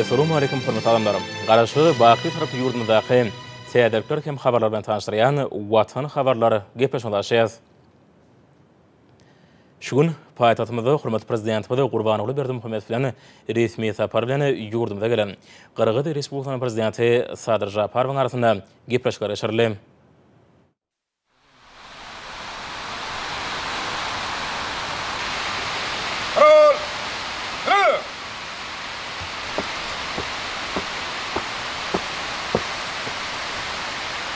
Assalamu alaykum hormatly adamlarym. Garaşy Baky tarapy ýurdumyzdaky täderlikler hem habarlar bilen tanışdyrýan Watan habarlary gepleşmäläşýär. Şu gün paýtagtymyzda hormatly prezidentimiz Gurbanoğlu Berdimuhammedow bilen resmi sapar bilen ýurdumyza gelen Qırğız Respublikasynyň prezidenti Sadyr Japarowyň arasynda gepleşikler geçirildi.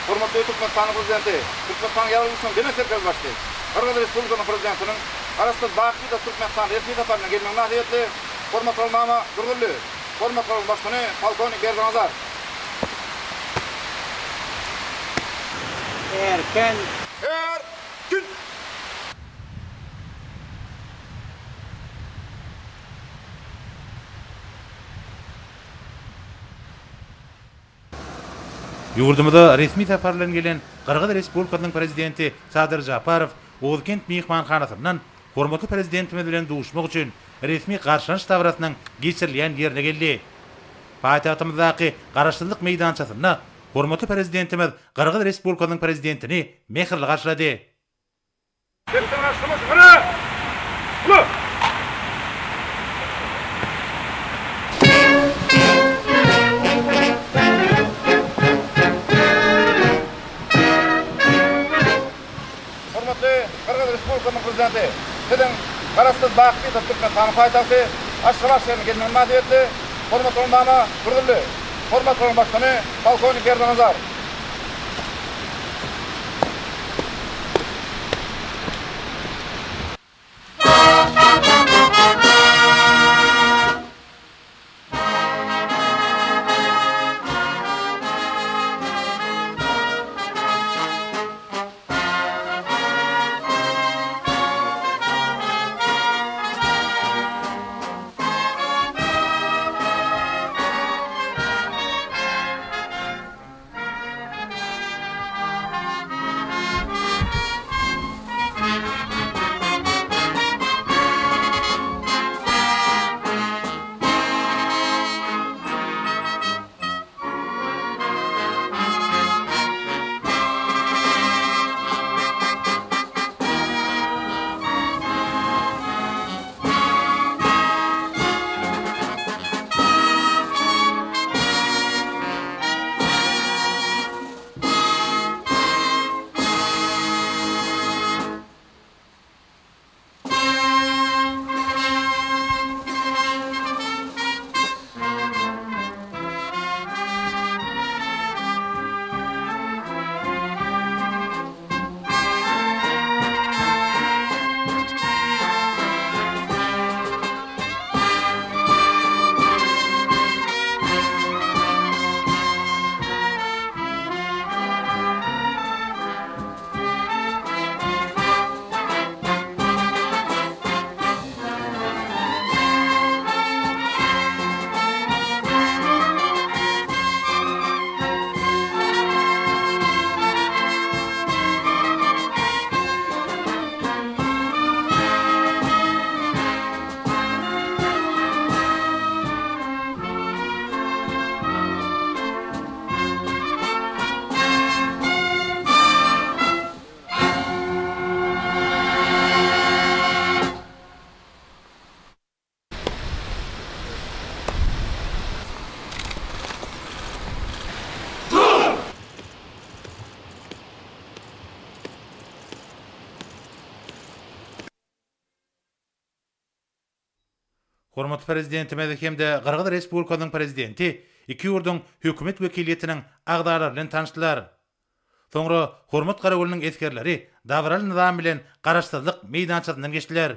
Hormatly Türkmenistan prezidenti, Türkmenistan ýarylmasyň demesler başdy. Qırğız Respublikasynyň prezidentiniň arasynda Bakyda Türkmenistan resmi saparyna gelmek nädetli. Hormatly mama Gürgüllü, hormatly başkany polkovnik Berdanazar. Erken Ýurdumyza resmi sapar bilen gelen Qırğız Respublikasynyň prezidenti Sadyr Japarow Ozkent mehmanhanasyndan hormatly prezidentimiz bilen duşmak üçin resmi garşylanýyş tabarasynyň geçirilýän ýerine geldi. Paýtagtymyzdaky garaşsyzlyk meýdançasyna hormatly prezidentimiz Qırğız Respublikasynyň prezidentini mehirli garşylady. Qırğız Respublikasynyň prezidenti, dedim, garaşsyz Bakyda Türkmenistan paýtagty Aşgabat şäherine gelmek nädetli. Hormatly mama Gürgüllü, hormatly başkany polkovnik Berdanazar. Hormatly prezidentimiz hemde Qırğız Respublikasynyň prezidenti iki ýurdun hökümet wekiliýetiniň agdarlary bilen tanışdylar. Soňra hormat garawylynyň eskerleri dawral nizam bilen garaşsyzlyk meýdançasyndan geçdiler.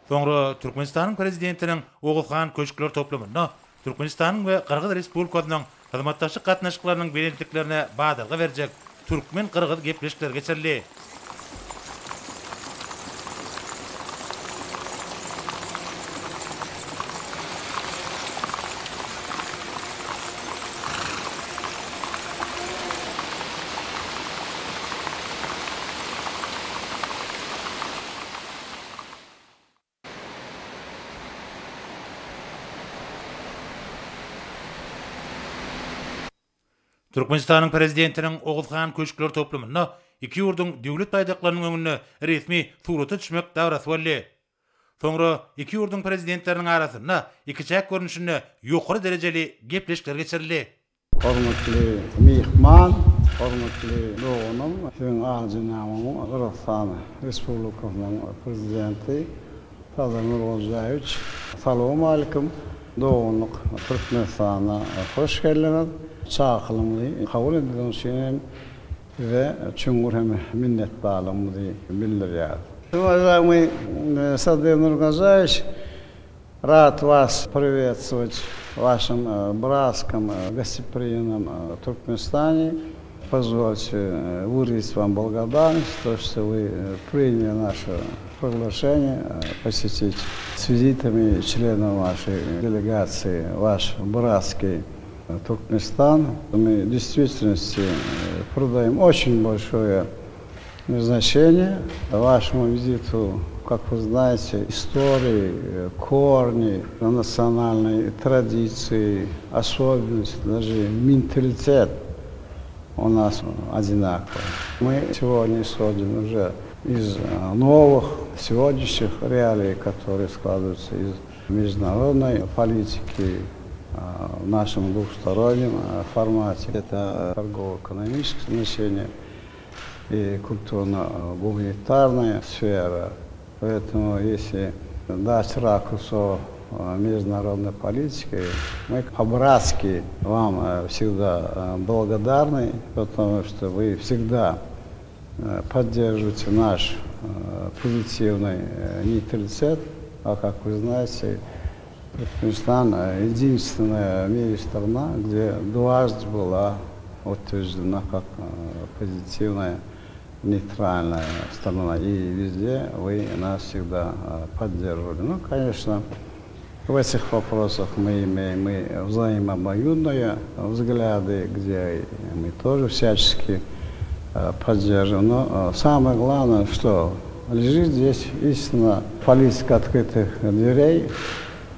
Sonra Türkmenistan'ın prezidentinin Oğuzhan Köşkler toplamında Türkmenistan'ın ve Kırgız Respublikasının hizmetdaşlık katnaşıklarının belirtiliklerine badalga verecek Türkmen-Kırgız gepleşikler geçerli. Türkmenistan'ın prezidentinin Oğuzhan Köşkler toplamında iki yurdun devlet baydaklarının önüne resmi surata düşmek davrası boldy. Sonra iki yurdun prezidentlerinin arasında ikişak görünüşünde yukarı dereceli gepleşikler geçirildi. Hormatly mehman, hormatly doğunum, şun ağzınamın Kırgızstan Respublikasının prezidenti Sadar Nurguljaeviç. Assalamu alaikum. Doğunluk Türkmenistan'a hoş geldiniz. Çağılımlı kabul edildiğiniz ve çungur hem minnettarlığımızı bildiriyoruz. Уважаемый Садыр Нургулjaeviç, рад вас приветствовать в вашем братском гостеприимном Туркменистане. Позвольте выразить вам благодарность, то, что вы приняли наше приглашение посетить с визитами членов вашей делегации ваш братский Туркменистан. Мы в действительности придаем очень большое значение вашему визиту, как вы знаете, истории, корни, национальной традиции, особенности, даже менталитет у нас одинаковый. Мы сегодня исходим уже из новых сегодняшних реалий, которые складываются из международной политики в нашем двухстороннем формате. Это торгово-экономическое значение и культурно-гуманитарная сфера. Поэтому если дать ракурсу международной политики, мы по-братски вам всегда благодарны, потому что вы всегда поддерживаете наш позитивный нейтралитет. А как вы знаете, Туркменистан единственная в мире страна, где дважды была утверждена как позитивная нейтральная страна. И везде вы нас всегда поддерживали. Ну, конечно, в этих вопросах мы имеем взаимообоюдные взгляды, где мы тоже всячески поддерживаем. Но самое главное, что лежит здесь истинно политика открытых дверей.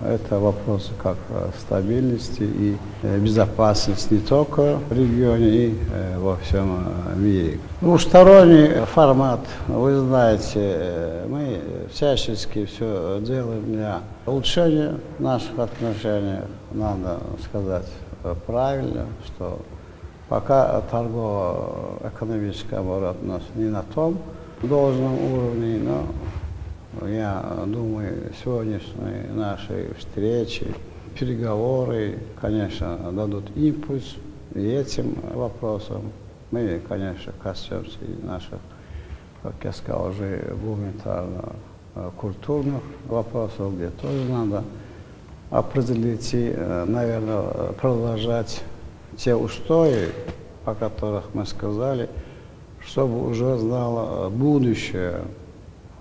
Это вопросы как стабильности и безопасности не только в регионе, и во всем мире. Двусторонний формат, вы знаете, мы всячески все делаем для улучшения наших отношений. Надо сказать правильно, что пока торгово-экономический оборот у нас не на том должном уровне, но я думаю, сегодняшние наши встречи, переговоры, конечно, дадут импульс и этим вопросам. Мы, конечно, коснемся и наших, как я сказал, уже гуманитарно-культурных вопросов, где тоже надо определить и, наверное, продолжать те устои, о которых мы сказали, чтобы уже знало будущее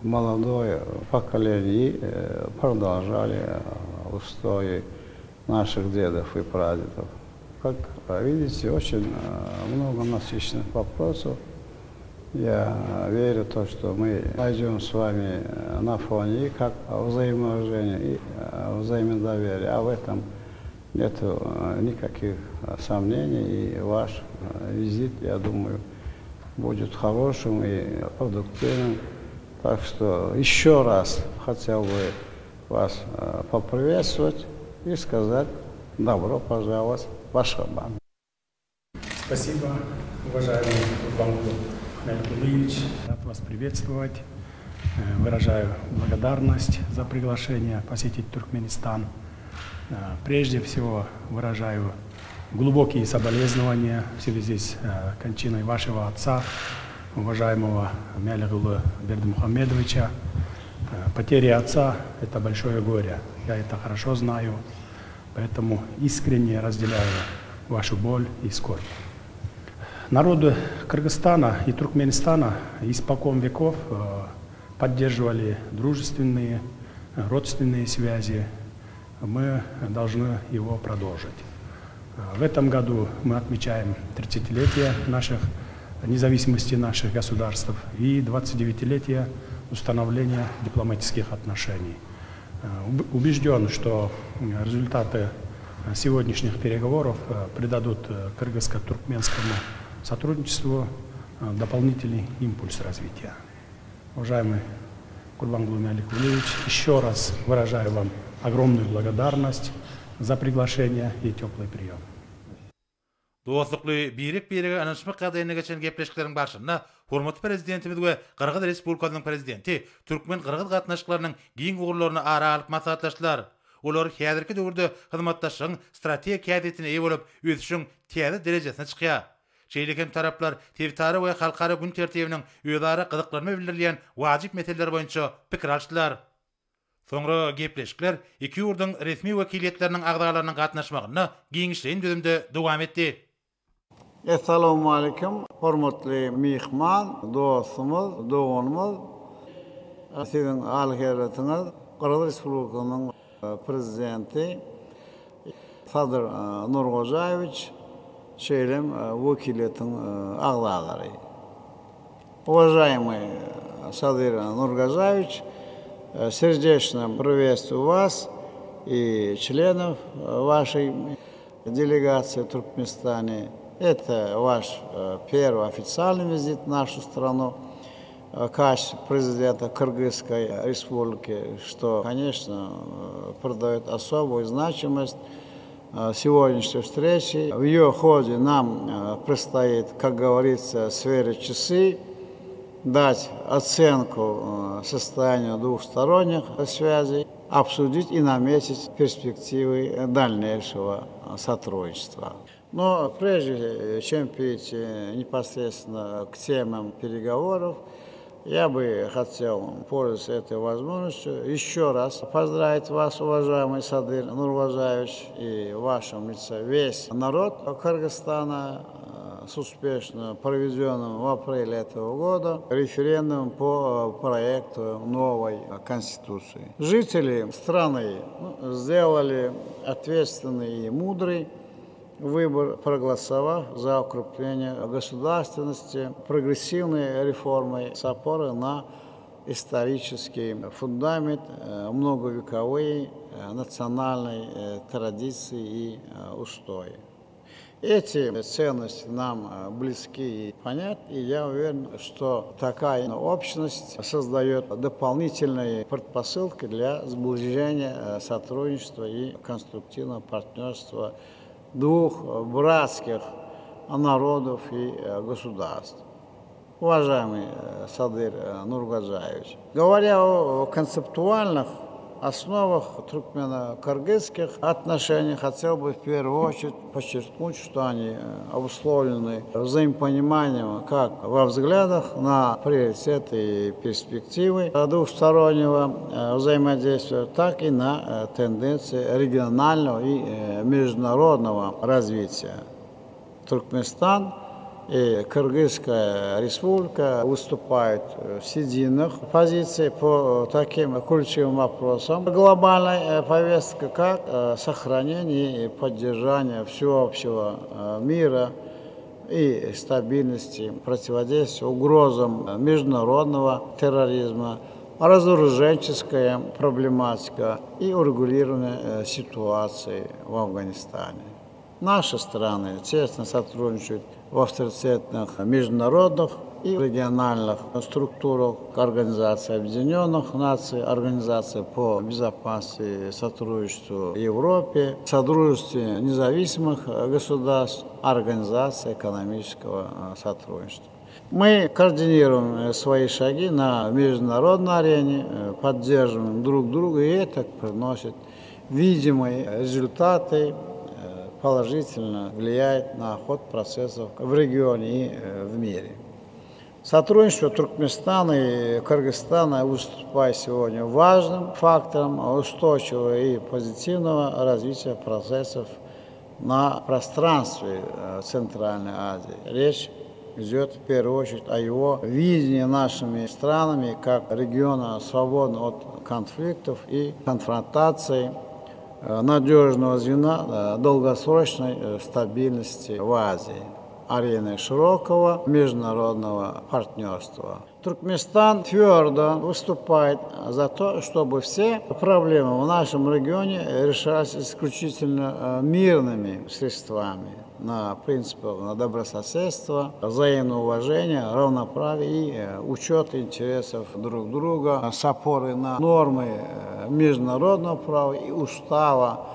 молодое поколение и продолжали устои наших дедов и прадедов. Как видите, очень много насыщенных вопросов. Я верю в то, что мы пойдем с вами на фоне и как взаимоуважения, и взаимодоверия. А в этом нет никаких сомнений. И ваш визит, я думаю, будет хорошим и продуктивным. Так что еще раз хотел бы вас поприветствовать и сказать добро пожаловать в Ашхабад. Спасибо, уважаемый Урбангул Ахмедкулиевич. Рад вас приветствовать. Выражаю благодарность за приглашение посетить Туркменистан. Прежде всего выражаю глубокие соболезнования в связи с кончиной вашего отца, уважаемого Мелигулы Бердымухамедовича. Потеря отца – это большое горе. Я это хорошо знаю, поэтому искренне разделяю вашу боль и скорбь. Народы Кыргызстана и Туркменистана испокон веков поддерживали дружественные, родственные связи. Мы должны его продолжить. В этом году мы отмечаем 30-летие независимости наших государств и 29-летие установления дипломатических отношений. Убежден, что результаты сегодняшних переговоров придадут кыргызско-туркменскому сотрудничеству дополнительный импульс развития. Уважаемый Курбангулы Аликулевич, еще раз выражаю вам огромную благодарность за приглашение и теплый прием. Dostlukly birik-birige anışmak gadaýyna geçen gepleşikleriň başynda hormatly prezidentimiz we Kırgız Respublikasynyň prezidenti Türkmen-Kırgız gatnaşyklarynyň giň ugurlaryny ara alyp maslahatlaşdylar. Olar häzirki döwürde hyzmatdaşlygyň strategik kädetine eýe bolup öýdüşiň täze derejesine çykýar. Şeýlekem taraplar tewtary we halkara gün tertibiniň öýdara gyzyklarmy bildirýän wajyp meseleler boýunça pikir alşdylar. Soňra gepleşikler iki ýurdyň resmi wekiliýetleriniň agdalarynyň gatnaşmagyna giňişleýin düzümde dowam etdi. Assalamu alaikum, hormatly mihman, dostumuz, doganymyz. Siziň alheretiňiz Kırgız Respublikasynyň prezidenti Sadyr Nurgazaýewич şeýlem wekiliýetiň agdalary. Уважаемый Садыр Нургазаевич, сердечно приветствую вас и членов вашей делегации в Туркменистане. Это ваш первый официальный визит в нашу страну в качестве президента Кыргызской республики, что, конечно, придает особую значимость сегодняшней встречи. В ее ходе нам предстоит, как говорится, сверить часы, дать оценку состоянию двухсторонних связей, обсудить и наметить перспективы дальнейшего сотрудничества. Но прежде чем перейти непосредственно к темам переговоров, я бы хотел, пользуясь этой возможностью, еще раз поздравить вас, уважаемый Садыр Нургазаевич, и в вашем лице весь народ Кыргызстана с успешно проведенным в апреле этого года референдумом по проекту новой Конституции. Жители страны сделали ответственный и мудрый выбор, проголосовав за укрепление государственности, прогрессивной реформой с опорой на исторический фундамент, многовековые национальные традиции и устои. Эти ценности нам близки и понятны, и я уверен, что такая общность создает дополнительные предпосылки для сближения, сотрудничества и конструктивного партнерства двух братских народов и государств. Уважаемый Садыр Нургазаевич, говоря о концептуальных основах туркмено-кыргызских отношений, хотел бы в первую очередь подчеркнуть, что они обусловлены взаимопониманием как во взглядах на приоритеты и перспективы двухстороннего взаимодействия, так и на тенденции регионального и международного развития. Туркменистан и Кыргызская республика выступают в единых позициях по таким ключевым вопросам. Глобальная повестка как сохранение и поддержание всеобщего мира и стабильности, противодействие угрозам международного терроризма, разоруженческая проблематика и урегулирование ситуации в Афганистане. Наши страны тесно сотрудничают в авторитетных международных и региональных структурах Организации Объединенных Наций, Организации по безопасности и сотрудничеству в Европе, Содружестве независимых государств, Организации экономического сотрудничества. Мы координируем свои шаги на международной арене, поддерживаем друг друга, и это приносит видимые результаты, положительно влияет на ход процессов в регионе и в мире. Сотрудничество Туркменистана и Кыргызстана выступает сегодня важным фактором устойчивого и позитивного развития процессов на пространстве Центральной Азии. Речь идет в первую очередь о его видении нашими странами как региона, свободного от конфликтов и конфронтаций, надежного звена долгосрочной стабильности в Азии, арены широкого международного партнерства. Туркменистан твердо выступает за то, чтобы все проблемы в нашем регионе решались исключительно мирными средствами, на принципах добрососедства, взаимного уважения, равноправия и учета интересов друг друга с опорой на нормы международного права и устава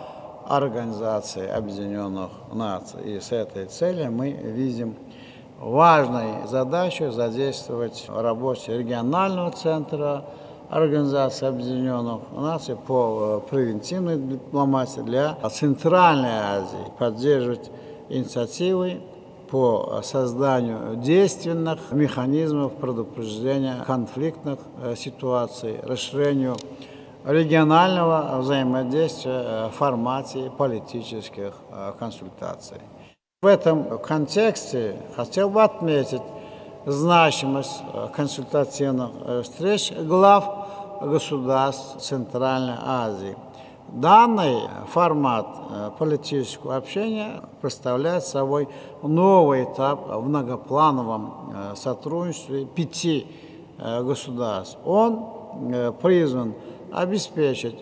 Организации Объединенных Наций. И с этой целью мы видим важной задачей задействовать в работе регионального центра Организации Объединенных Наций по превентивной дипломатии для Центральной Азии, поддерживать инициативы по созданию действенных механизмов предупреждения конфликтных ситуаций, расширению регионального взаимодействия в формате политических консультаций. В этом контексте хотел бы отметить значимость консультативных встреч глав государств Центральной Азии. Данный формат политического общения представляет собой новый этап в многоплановом сотрудничестве 5 государств. Он призван обеспечить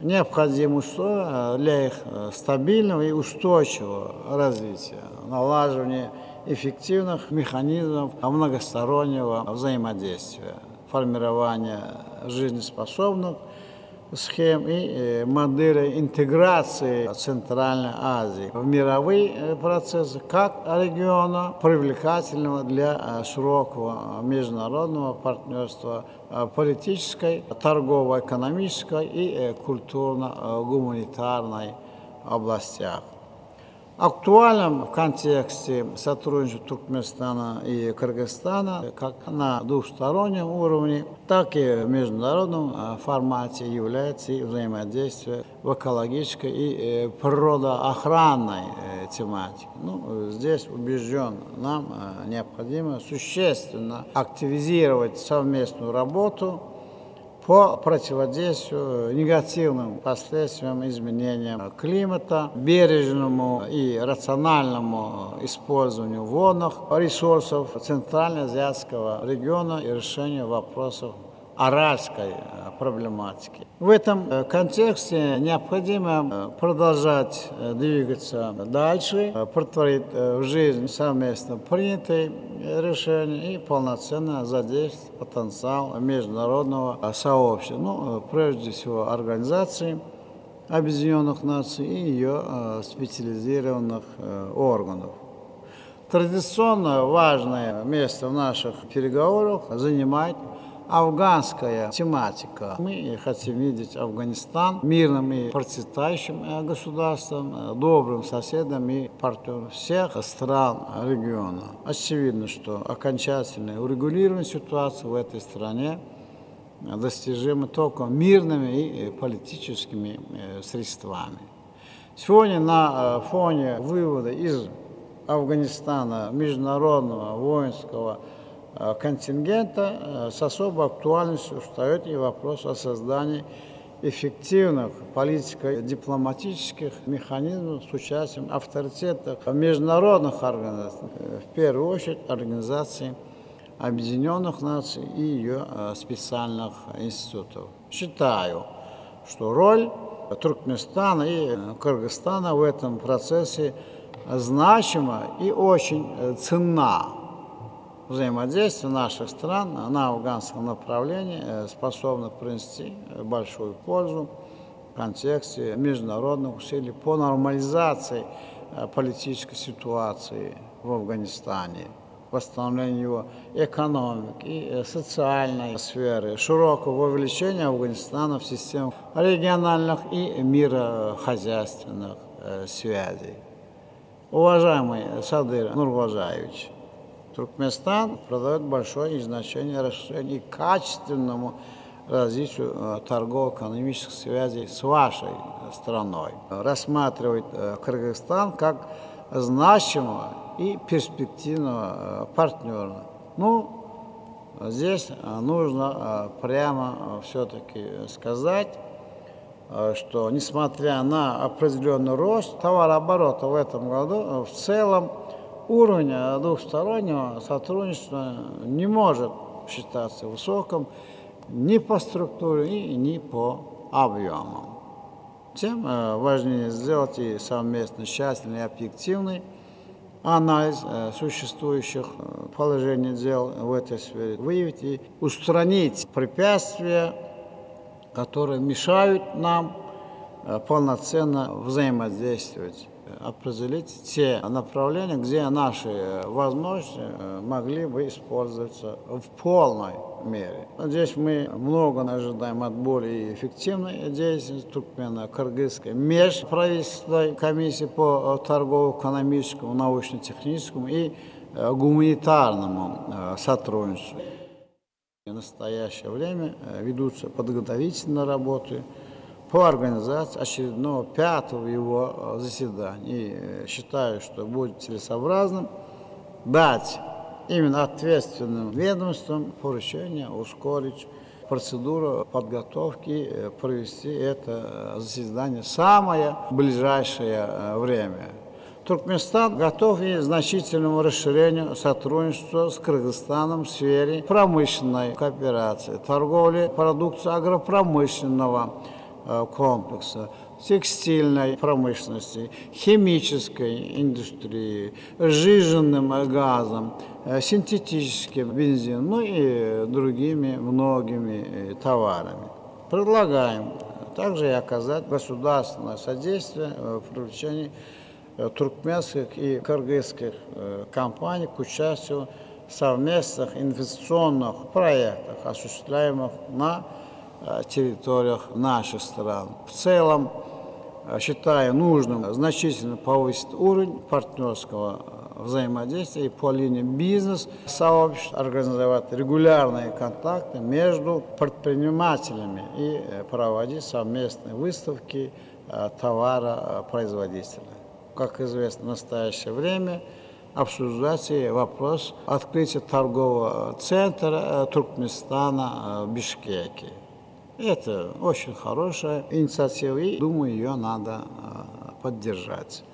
необходимые условия для их стабильного и устойчивого развития, налаживания эффективных механизмов многостороннего взаимодействия, формирования жизнеспособных схем и моделей интеграции Центральной Азии в мировые процессы как региона, привлекательного для широкого международного партнерства политической, торгово-экономической и культурно-гуманитарной областях. Актуальным в контексте сотрудничества Туркменистана и Кыргызстана как на двустороннем уровне, так и в международном формате является и взаимодействие в экологической и природоохранной тематике. Здесь убежден, нам необходимо существенно активизировать совместную работу по противодействию негативным последствиям изменения климата, бережному и рациональному использованию водных ресурсов Центральноазиатского региона и решению вопросов аральской проблематики. В этом контексте необходимо продолжать двигаться дальше, претворить в жизнь совместно принятые решения и полноценно задействовать потенциал международного сообщества, прежде всего Организации Объединенных Наций и ее специализированных органов. Традиционно важное место в наших переговорах занимает афганская тематика. Мы хотим видеть Афганистан мирным и процветающим государством, добрым соседом и партнером всех стран региона. Очевидно, что окончательное урегулирование ситуации в этой стране достижимо только мирными и политическими средствами. Сегодня на фоне вывода из Афганистана международного воинского контингента с особой актуальностью встает и вопрос о создании эффективных политико-дипломатических механизмов с участием авторитетов международных организаций, в первую очередь Организации Объединенных Наций и ее специальных институтов. Считаю, что роль Туркменистана и Кыргызстана в этом процессе значима и очень ценна. Взаимодействие наших стран на афганском направлении способно принести большую пользу в контексте международных усилий по нормализации политической ситуации в Афганистане, восстановлению его экономики и социальной сферы, широкого вовлечения Афганистана в систему региональных и мирохозяйственных связей. Уважаемый Садыр Нургожаевич, Туркменистан придает большое значение расширению и качественному развитию торгово-экономических связей с вашей страной. Рассматривает Кыргызстан как значимого и перспективного партнера. Ну, здесь нужно прямо все-таки сказать, что несмотря на определенный рост товарооборота в этом году, в целом уровень двухстороннего сотрудничества не может считаться высоким ни по структуре, ни по объемам. Тем важнее сделать и совместно тщательный и объективный анализ существующих положений дел в этой сфере, выявить и устранить препятствия, которые мешают нам полноценно взаимодействовать, определить те направления, где наши возможности могли бы использоваться в полной мере. Здесь мы много ожидаем от более эффективной деятельности туркмено-кыргызской межправительственной комиссии по торгово-экономическому, научно-техническому и гуманитарному сотрудничеству. В настоящее время ведутся подготовительные работы по организации очередного 5-го его заседания. И считаю, что будет целесообразным дать именно ответственным ведомствам поручение ускорить процедуру подготовки, провести это заседание в самое ближайшее время. Туркменистан готов и к значительному расширению сотрудничества с Кыргызстаном в сфере промышленной кооперации, торговли продукцией агропромышленного комплекса, текстильной промышленности, химической индустрии, сжиженным газом, синтетическим бензином, ну и другими многими товарами. Предлагаем также и оказать государственное содействие в привлечении туркменских и кыргызских компаний к участию в совместных инвестиционных проектах, осуществляемых на территориях наших стран. В целом, считаю нужным значительно повысить уровень партнерского взаимодействия и по линии бизнес-сообществ, организовать регулярные контакты между предпринимателями и проводить совместные выставки товаропроизводителей. Как известно, в настоящее время обсуждается вопрос открытия торгового центра Туркменистана в Бишкеке. Это очень хорошая инициатива, и, думаю, ее надо поддержать.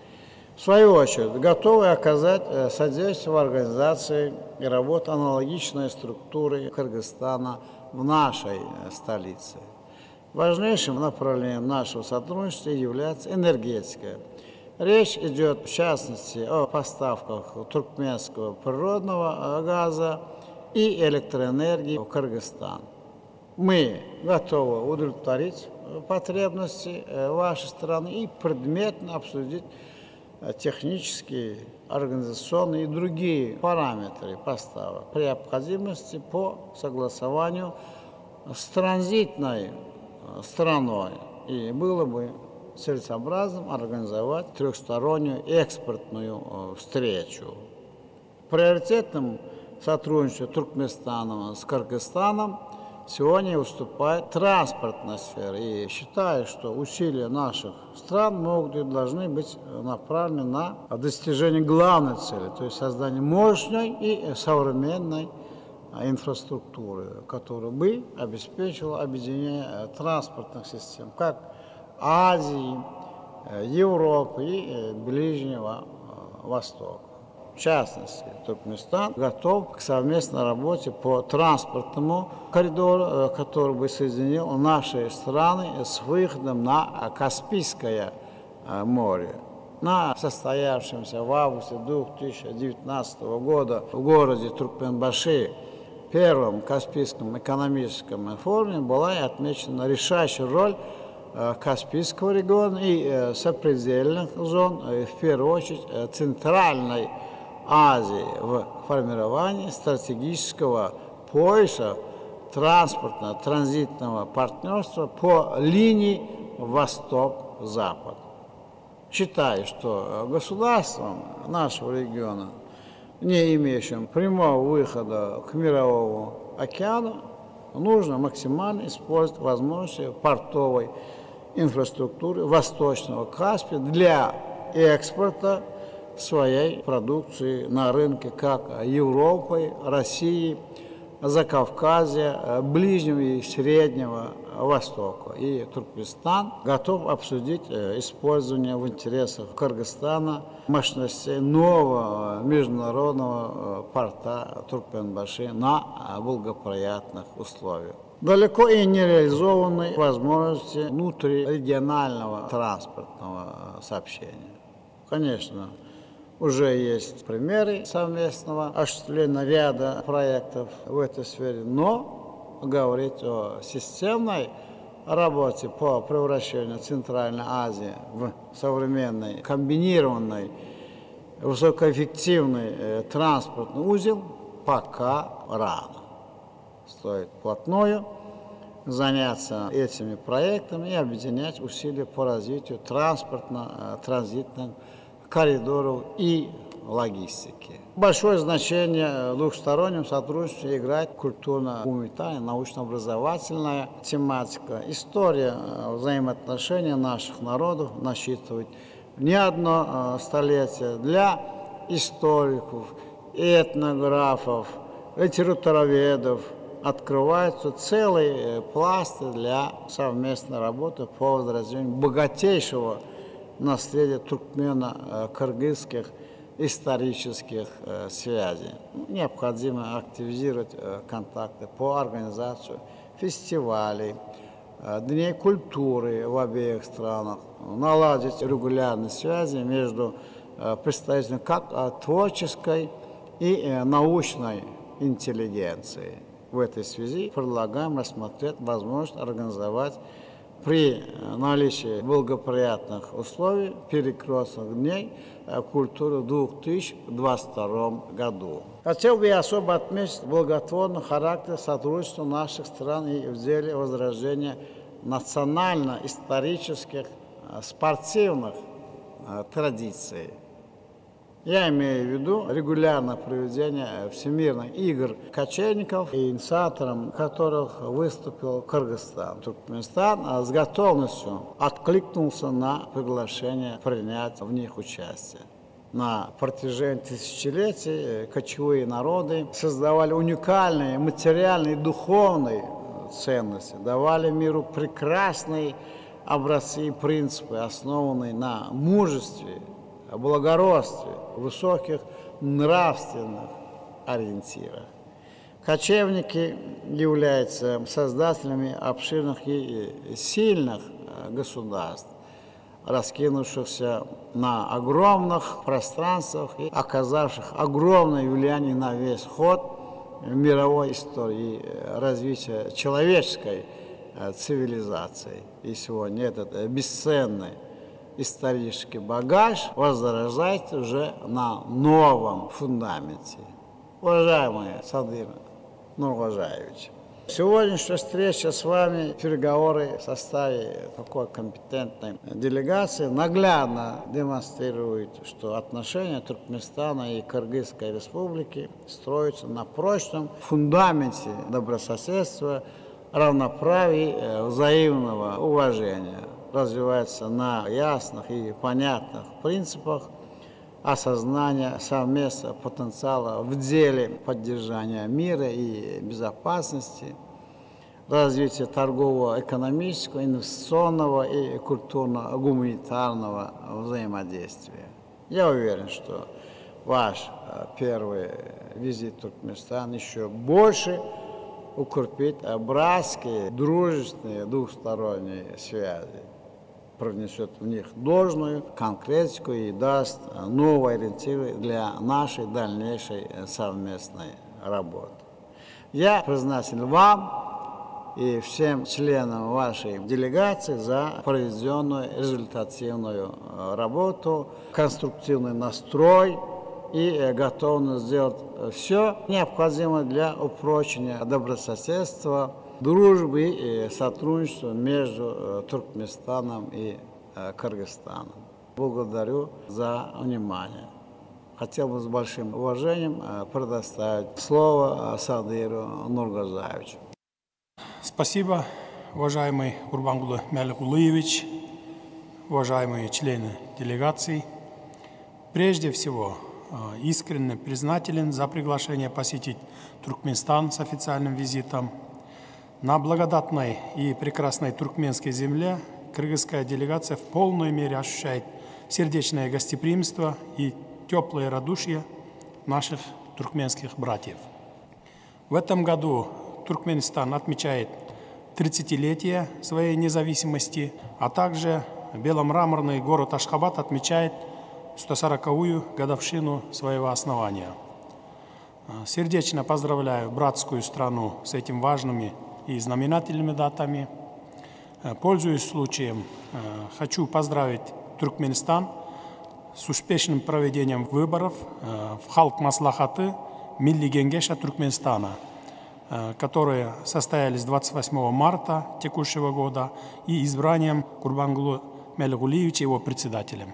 В свою очередь, готовы оказать содействие в организации и работе аналогичной структуры Кыргызстана в нашей столице. Важнейшим направлением нашего сотрудничества является энергетика. Речь идет, в частности, о поставках туркменского природного газа и электроэнергии в Кыргызстан. Мы готовы удовлетворить потребности вашей страны и предметно обсудить технические, организационные и другие параметры поставок при необходимости по согласованию с транзитной страной. И было бы целесообразным организовать трехстороннюю экспортную встречу. Приоритетным сотрудничеством Туркменистана с Кыргызстаном сегодня выступает транспортная сфера. И считаю, что усилия наших стран могут и должны быть направлены на достижение главной цели, то есть создание мощной и современной инфраструктуры, которая бы обеспечила объединение транспортных систем как Азии, Европы и Ближнего Востока. В частности, Туркменистан готов к совместной работе по транспортному коридору, который бы соединил наши страны с выходом на Каспийское море. На состоявшемся в августе 2019 года в городе Туркменбаши первом Каспийском экономическом форуме была отмечена решающая роль Каспийского региона и сопредельных зон, в первую очередь Центральной Азии, в формировании стратегического пояса транспортно-транзитного партнерства по линии Восток-Запад. Считаю, что государствам нашего региона не имеющим прямого выхода к Мировому океану, нужно максимально использовать возможности портовой инфраструктуры Восточного Каспия для экспорта своей продукции на рынке как Европы, России, Закавказья, Ближнего и Среднего Востока. И Туркменистан готов обсудить использование в интересах Кыргызстана мощностей нового международного порта Туркменбаши на благоприятных условиях. Далеко и не реализованы возможности внутрирегионального транспортного сообщения. Конечно, уже есть примеры совместного осуществления ряда проектов в этой сфере, но говорить о системной работе по превращению Центральной Азии в современный, комбинированный, высокоэффективный транспортный узел пока рано. Стоит вплотную заняться этими проектами и объединять усилия по развитию транспортно-транзитных коридоров и логистики. Большое значение в двухстороннем сотрудничестве играет культурно-гуманитарная, научно-образовательная тематика. История взаимоотношений наших народов насчитывает не одно столетие. Для историков, этнографов, литературоведов открываются целые пласты для совместной работы по возрождению богатейшего наследия туркмено-кыргызских исторических связей. Необходимо активизировать контакты по организации фестивалей, дней культуры в обеих странах, наладить регулярные связи между представителями как творческой и научной интеллигенции. В этой связи предлагаем рассмотреть возможность организовать при наличии благоприятных условий перекрестных дней культуры в 2022 году. Хотел бы я особо отметить благотворный характер сотрудничества наших стран и в деле возрождения национально-исторических спортивных традиций. Я имею в виду регулярное проведение всемирных игр кочевников, и инициатором которых выступил Кыргызстан. Туркменистан с готовностью откликнулся на приглашение принять в них участие. На протяжении тысячелетий кочевые народы создавали уникальные материальные и духовные ценности, давали миру прекрасные образцы и принципы, основанные на мужестве, благородстве, высоких нравственных ориентирах. Кочевники являются создателями обширных и сильных государств, раскинувшихся на огромных пространствах и оказавших огромное влияние на весь ход мировой истории и развития человеческой цивилизации. И сегодня этот бесценный исторический багаж возрождается уже на новом фундаменте. Уважаемый Садыр Нургожаевич, сегодняшняя встреча с вами, переговоры в составе такой компетентной делегации наглядно демонстрируют, что отношения Туркменистана и Кыргызской республики строятся на прочном фундаменте добрососедства, равноправия и взаимного уважения. Развивается на ясных и понятных принципах осознания совместного потенциала в деле поддержания мира и безопасности, развития торгового, экономического, инвестиционного и культурно-гуманитарного взаимодействия. Я уверен, что ваш первый визит в Туркменистан еще больше укрепит братские, дружественные, двухсторонние связи, привнесет в них должную конкретику и даст новые ориентиры для нашей дальнейшей совместной работы. Я признателен вам и всем членам вашей делегации за проведенную результативную работу, конструктивный настрой и готовность сделать все необходимое для упрочения добрососедства, дружбы и сотрудничества между Туркменистаном и Кыргызстаном. Благодарю за внимание. хотел бы с большим уважением предоставить слово Садыру Нургазаевичу. Спасибо, уважаемый Гурбангулы Мяликулыевич, уважаемые члены делегации. Прежде всего, искренне признателен за приглашение посетить Туркменистан с официальным визитом. На благодатной и прекрасной туркменской земле кыргызская делегация в полной мере ощущает сердечное гостеприимство и теплое радушие наших туркменских братьев. В этом году Туркменистан отмечает 30-летие своей независимости, а также беломраморный город Ашхабад отмечает 140-ю годовщину своего основания. Сердечно поздравляю братскую страну с этими важными и знаменательными датами. Пользуясь случаем, хочу поздравить Туркменистан с успешным проведением выборов в Халк Маслахаты Милли Кеңеш Туркменистана, которые состоялись 28 марта текущего года, и избранием Гурбангулы Мяликулыевича его председателем.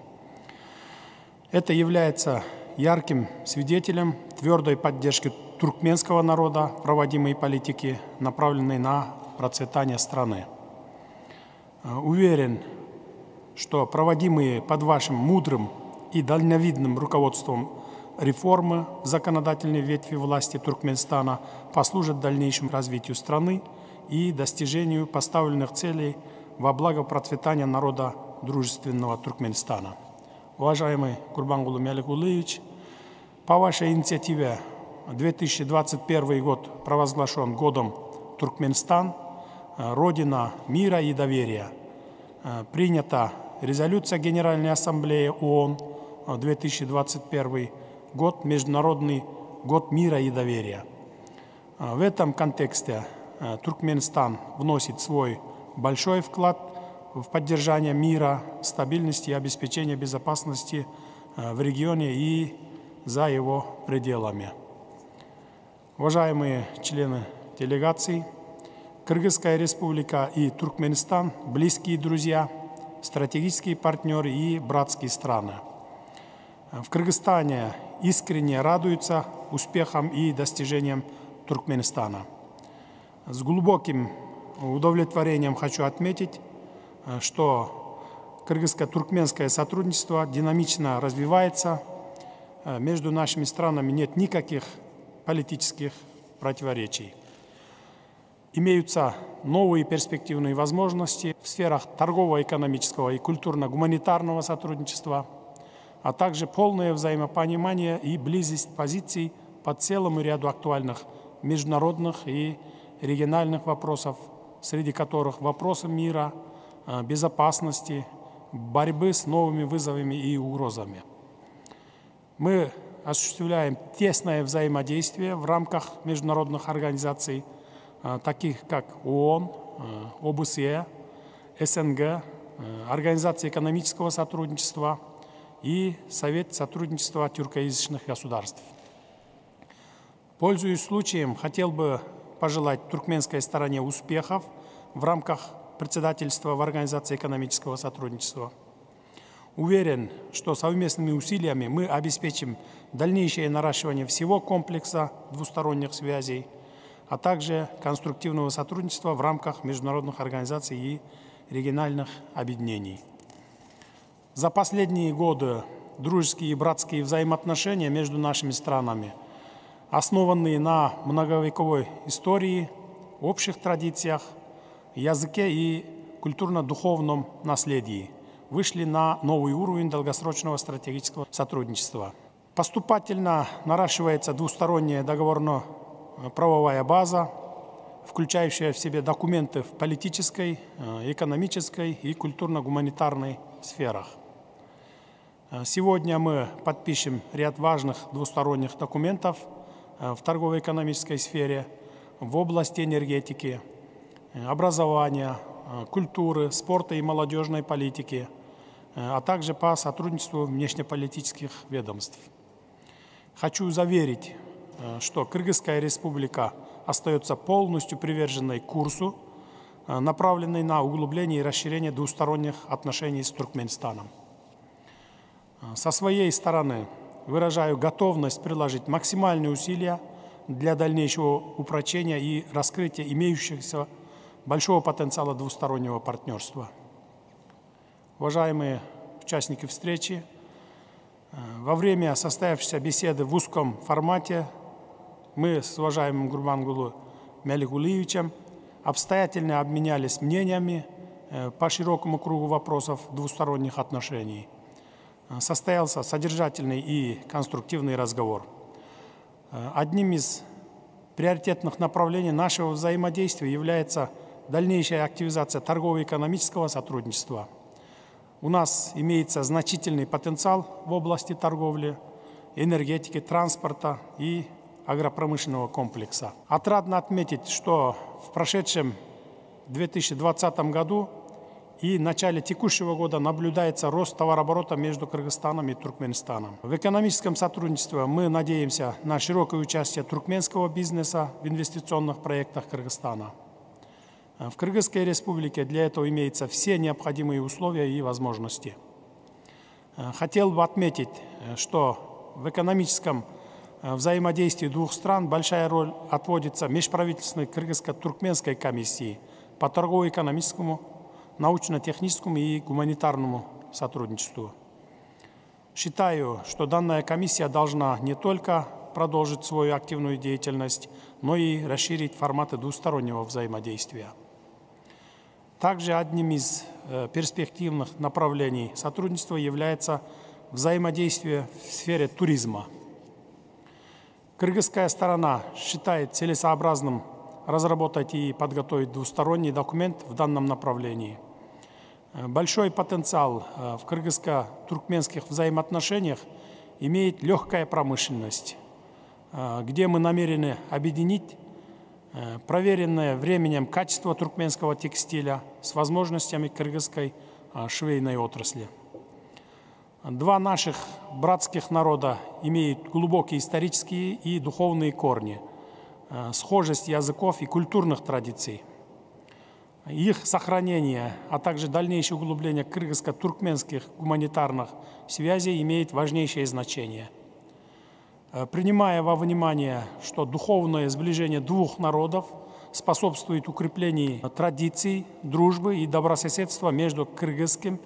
Это является ярким свидетелем твердой поддержки туркменского народа проводимой политики, направленной на процветание страны. Уверен, что проводимые под вашим мудрым и дальновидным руководством реформы в законодательной ветви власти Туркменистана послужат дальнейшему развитию страны и достижению поставленных целей во благо процветания народа дружественного Туркменистана. Уважаемый Гурбангулы Мяликулыевич, по вашей инициативе 2021 год провозглашен годом Туркменистан, Родина мира и доверия. Принята резолюция Генеральной Ассамблеи ООН 2021 год, Международный год мира и доверия. В этом контексте Туркменистан вносит свой большой вклад в поддержание мира, стабильности и обеспечение безопасности в регионе и за его пределами. Уважаемые члены делегации, Кыргызская республика и Туркменистан – близкие друзья, стратегические партнеры и братские страны. В Кыргызстане искренне радуются успехам и достижениям Туркменистана. С глубоким удовлетворением хочу отметить, что кыргызско-туркменское сотрудничество динамично развивается. Между нашими странами нет никаких политических противоречий. Имеются новые перспективные возможности в сферах торгово-экономического и культурно-гуманитарного сотрудничества, а также полное взаимопонимание и близость позиций по целому ряду актуальных международных и региональных вопросов, среди которых вопросы мира, безопасности, борьбы с новыми вызовами и угрозами. Мы осуществляем тесное взаимодействие в рамках международных организаций, таких как ООН, ОБСЕ, СНГ, Организация экономического сотрудничества и Совет сотрудничества тюркоязычных государств. Пользуясь случаем, хотел бы пожелать туркменской стороне успехов в рамках председательства в Организации экономического сотрудничества. Уверен, что совместными усилиями мы обеспечим дальнейшее наращивание всего комплекса двусторонних связей, а также конструктивного сотрудничества в рамках международных организаций и региональных объединений. За последние годы дружеские и братские взаимоотношения между нашими странами, основанные на многовековой истории, общих традициях, языке и культурно-духовном наследии, вышли на новый уровень долгосрочного стратегического сотрудничества. Поступательно наращивается двусторонняя договорно-правовая база, включающая в себя документы в политической, экономической и культурно-гуманитарной сферах. Сегодня мы подпишем ряд важных двусторонних документов в торгово-экономической сфере, в области энергетики, образования, культуры, спорта и молодежной политики, а также по сотрудничеству внешнеполитических ведомств. Хочу заверить, что Кыргызская республика остается полностью приверженной курсу, направленной на углубление и расширение двусторонних отношений с Туркменистаном. Со своей стороны выражаю готовность приложить максимальные усилия для дальнейшего упрочения и раскрытия имеющихся большого потенциала двустороннего партнерства. Уважаемые участники встречи, во время состоявшейся беседы в узком формате мы с уважаемым Гурбангулы Меликулиевичем обстоятельно обменялись мнениями по широкому кругу вопросов двусторонних отношений. Состоялся содержательный и конструктивный разговор. Одним из приоритетных направлений нашего взаимодействия является дальнейшая активизация торгово-экономического сотрудничества. У нас имеется значительный потенциал в области торговли, энергетики, транспорта и агропромышленного комплекса. Отрадно отметить, что в прошедшем 2020 году и в начале текущего года наблюдается рост товарооборота между Кыргызстаном и Туркменистаном. В экономическом сотрудничестве мы надеемся на широкое участие туркменского бизнеса в инвестиционных проектах Кыргызстана. В Кыргызской республике для этого имеются все необходимые условия и возможности. Хотел бы отметить, что в экономическом взаимодействии двух стран большая роль отводится межправительственной кыргызско-туркменской комиссии по торгово-экономическому, научно-техническому и гуманитарному сотрудничеству. Считаю, что данная комиссия должна не только продолжить свою активную деятельность, но и расширить форматы двустороннего взаимодействия. Также одним из перспективных направлений сотрудничества является взаимодействие в сфере туризма. Кыргызская сторона считает целесообразным разработать и подготовить двусторонний документ в данном направлении. Большой потенциал в кыргызско-туркменских взаимоотношениях имеет легкая промышленность, где мы намерены объединить проверенное временем качество туркменского текстиля с возможностями кыргызской швейной отрасли. Два наших братских народа имеют глубокие исторические и духовные корни, схожесть языков и культурных традиций. Их сохранение, а также дальнейшее углубление кыргызско-туркменских гуманитарных связей имеет важнейшее значение. Принимая во внимание, что духовное сближение двух народов способствует укреплению традиций, дружбы и добрососедства между кыргызским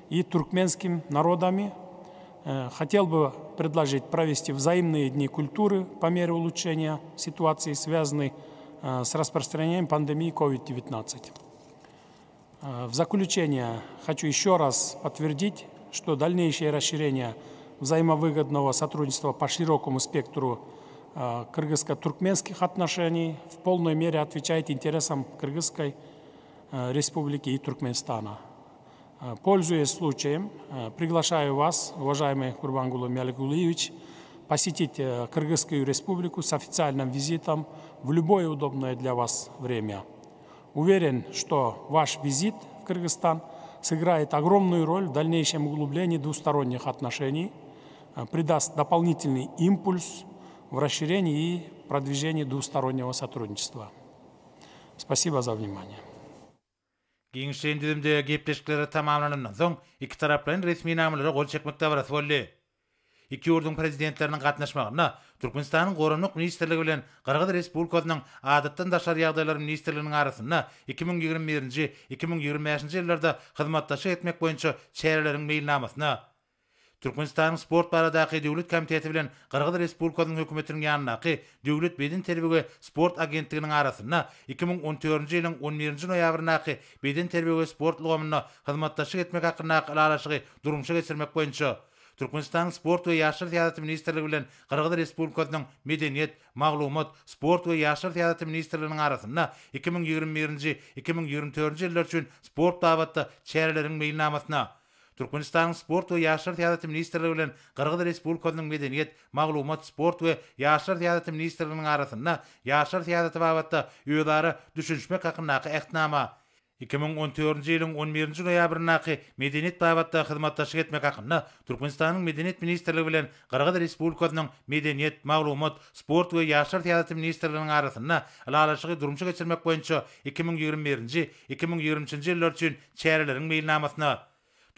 и туркменским народами, хотел бы предложить провести взаимные дни культуры по мере улучшения ситуации, связанной с распространением пандемии COVID-19. В заключение хочу еще раз подтвердить, что дальнейшее расширение взаимовыгодного сотрудничества по широкому спектру кыргызско-туркменских отношений в полной мере отвечает интересам Кыргызской республики и Туркменстана. Пользуясь случаем, приглашаю вас, уважаемый Гурбангулы Меликулиевич, посетить Кыргызскую республику с официальным визитом в любое удобное для вас время. Уверен, что ваш визит в Кыргызстан сыграет огромную роль в дальнейшем углублении двусторонних отношений, придаст дополнительный импульс в расширении и продвижении двустороннего сотрудничества. Спасибо за внимание. Кеңешчендилимде кептешкилери тамамлангандан соң iki tarapların resmi namalary gol çekmekde barasy boldy. İki ýurdun prezidentleriniň gatnaşmagyna Türkmenistanyň Gorunluk ministrligi bilen Kırgız Respublikasynyň adatdan daşar ýagdaýlar ministrliginiň arasynda 2021-2025 ýyllarda hyzmatdaşyk etmek boýunça çäreleriň meýilnamasyna Türkmenistanyň sport baradaky döwlet komiteti bilen Kırgız Respublikasynyň hökümetiniň ýanynaky döwlet beden terbiyesi sport agentliginiň arasynda 2014-nji ýylyň 11-nji noýabrynaky beden terbiyesi sport lugamyna hyzmatdaşyk etmek hakynda alaşygy durumşa geçirmek boýunça Türkmenistan sport we ýaşar syýasaty ministrligi bilen Kırgız Respublikasynyň medeniýet, maglumat, sport we ýaşar syýasaty ministrliginiň arasynda 2020-2024 ýyllar üçin sport dabatda çäreleriň meýilnamasyna Türkmenistan sport we ýaşar syýasaty ministrligi bilen Kırgız Respublikasynyň medeniýet, maglumat, sport we ýaşar syýasaty ministrliginiň arasynda ýaşar syýasaty babatda ýödary düşünmek hakyndaky ähtnama 2014-nji ýylyň 11-nji noýabrynaky medeniýet babatda hyzmatdaşyk etmek hakynda Türkmenistanyň medeniýet ministrligi bilen Kırgız Respublikasynyň medeniýet, maglumat, sport we ýaşar syýasaty ministrliginiň arasynda alaşygy durumşa geçirmek boýunça 2021-2023 ýyllar üçin çäreleriň meýilnamasyna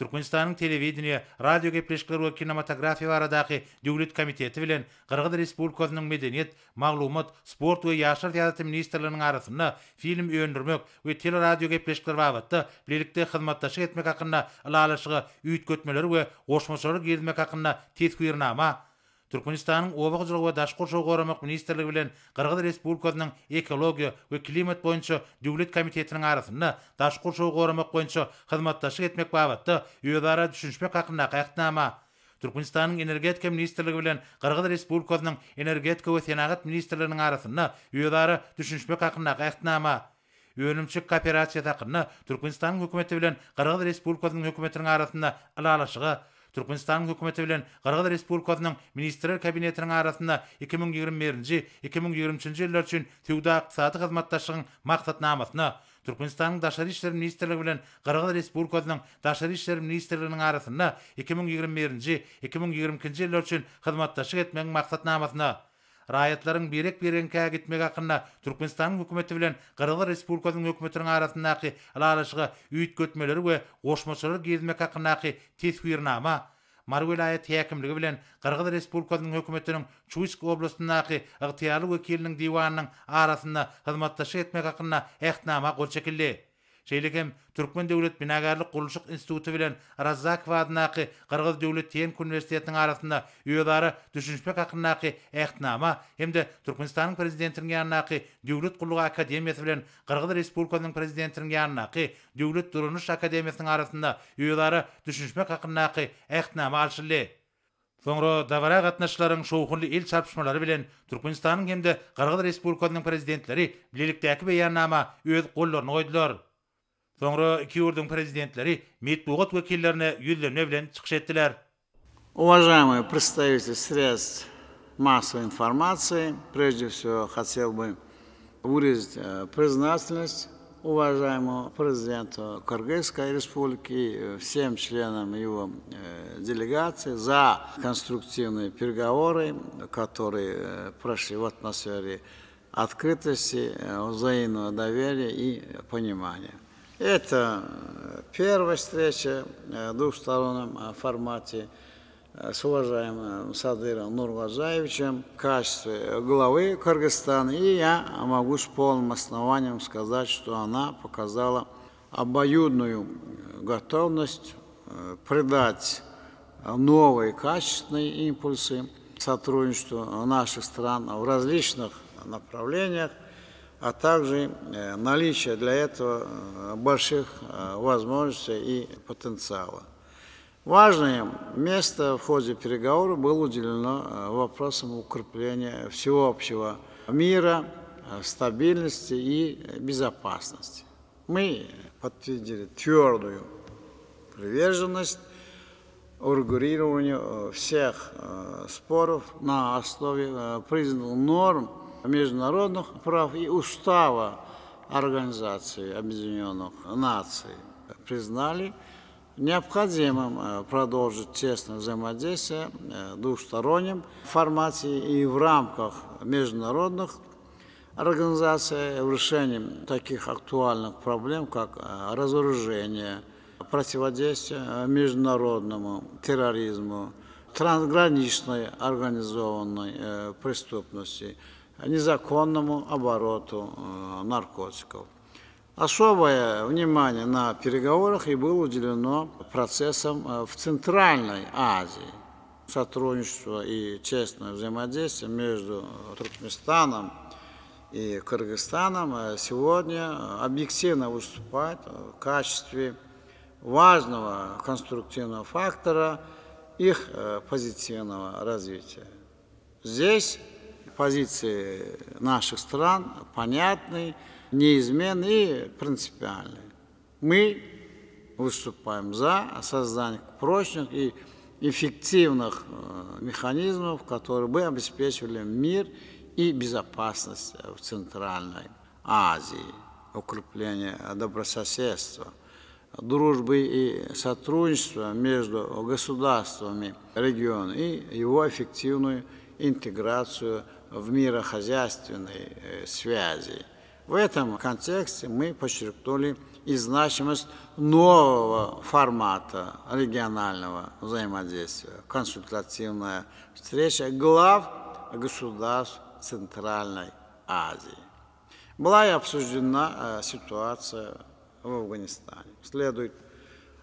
Türkmenistan'ın televideniya, radio gepleşikleri we kinematografiya baradaky Döwlet Komiteti bilen Kırgız Respublikasynyň Medeniyet, Maglumat, Sport we Ýaşar Teatry ministrliginiň arasynda film öýrendirmek we teleradio gepleşikleri babatda birlikde hyzmatdaşyk etmek hakynda alalaşygy üýtgetmeleri we goşmaçary gezmek hakynda tesgirnama Türkmenistanyň Obagçylyk we Daşky Goşagy goramak ministrligi bilen Kırgız Respublikasynyň ekologiýa we klimat boýunça Döwlet Komitetiniň arasynda Daşky Goşagy goramak boýunça hyzmatdaşyk etmek babatda ýöwara düşünmek hakynda gaýtnama Türkmenistanyň energetika ministrligi bilen Kırgız Respublikasynyň energetika we senagat ministrliginiň arasynda ýöwara düşünmek hakynda gaýtnama Önümçük kooperasiýa hakynda Türkmenistanyň hökümeti bilen Kırgız Respublikasynyň hökümetiniň arasynda alalaşygy Türkmenistanyň hökümeti bilen Kırgız Respublikasynyň ministrler kabinetiniň arasynda 2021-2023 ýyllar üçin töwda ykdysady hyzmatdaşlygyň maksatnamasyna Türkmenistanyň Daşary işleri ministrligi bilen Kırgız Respublikasynyň Daşary işleri ministrliginiň arasynda 2021-2022 ýyllar üçin hyzmatdaşlyk etmegiň maksatnamasyna raýatlaryň berek-berenkä gitmek hakynda Türkmenistanyň hökümeti bilen Kırgız Respublikasynyň hökümetiniň arasyndaky alalaşygy üýtgetmeleri we goşmaçary gezmek hakyndaky tesgirnama Mar vilayet häkimligi bilen Kırgız Respublikasynyň hökümetiniň Çuýsk oblastyndaky ygtyýarly wekiliniň diwanynyň arasynda hyzmatdaşyk etmek hakynda ähtnama gol çekildi. Şeýlekem Türkmen Döwlet Binagarlyk Gurulşyk Instituty bilen Razzakow adynaky Kırgız Döwlet Teknik Universitetiniň arasynda ýöwara düşünmek hakyndaky ähtnama hemde Türkmenistanyň prezidentiniň ýanynaky Döwlet Gullugy Akademiýasy bilen Kırgız Respublikasynyň prezidentiniň ýanynaky Döwlet Durmuş Akademiýasynyň arasynda ýöwara düşünmek hakyndaky ähtnama alşyldy. Soňra dawara gatnaşyklaryň şowhunly el çarpışmalary bilen Türkmenistanyň hemde Kırgız Respublikasynyň prezidentleri birlikdäki beýannama öz gollaryny goýdular. Soňra iki ýurdun prezidentleri medeniýet wekillerine ýüzleme bilen çykyş etdiler. Уважаемые представители средств массовой информации, прежде всего хотел бы выразить признательность уважаемому президенту Кыргызской республики и всем членам его делегации за конструктивные переговоры, которые прошли в атмосфере открытости, взаимного доверия и понимания. Это первая встреча в двухстороннем формате с уважаемым Садыром Нургазаевичем в качестве главы Кыргызстана. И я могу с полным основанием сказать, что она показала обоюдную готовность придать новые качественные импульсы сотрудничеству наших стран в различных направлениях, а также наличие для этого больших возможностей и потенциала. Важное место в ходе переговоров было уделено вопросам укрепления всеобщего мира, стабильности и безопасности. Мы подтвердили твердую приверженность урегулированию всех споров на основе признанных норм международных прав и устава Организации Объединенных Наций. Признали необходимым продолжить тесное взаимодействие в двухстороннем формате и в рамках международных организаций в решении таких актуальных проблем, как разоружение, противодействие международному терроризму, трансграничной организованной преступности, незаконному обороту наркотиков. Особое внимание на переговорах и было уделено процессам в Центральной Азии. Сотрудничество и честное взаимодействие между Туркменистаном и Кыргызстаном сегодня объективно выступает в качестве важного конструктивного фактора их позитивного развития. Здесь позиции наших стран понятны, неизменны и принципиальны. Мы выступаем за создание прочных и эффективных механизмов, которые бы обеспечивали мир и безопасность в Центральной Азии, укрепление добрососедства, дружбы и сотрудничества между государствами региона и его эффективную интеграцию в мирохозяйственной связи. В этом контексте мы подчеркнули и значимость нового формата регионального взаимодействия. Консультативная встреча глав государств Центральной Азии. Была и обсуждена ситуация в Афганистане. Следует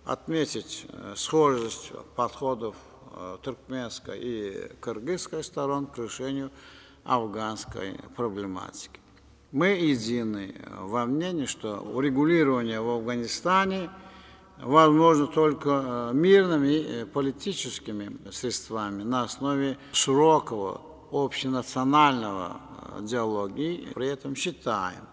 отметить схожесть подходов туркменской и кыргызской сторон к решению афганской проблематики. Мы едины во мнении, что урегулирование в Афганистане возможно только мирными и политическими средствами на основе широкого общенационального диалога. И при этом считаем,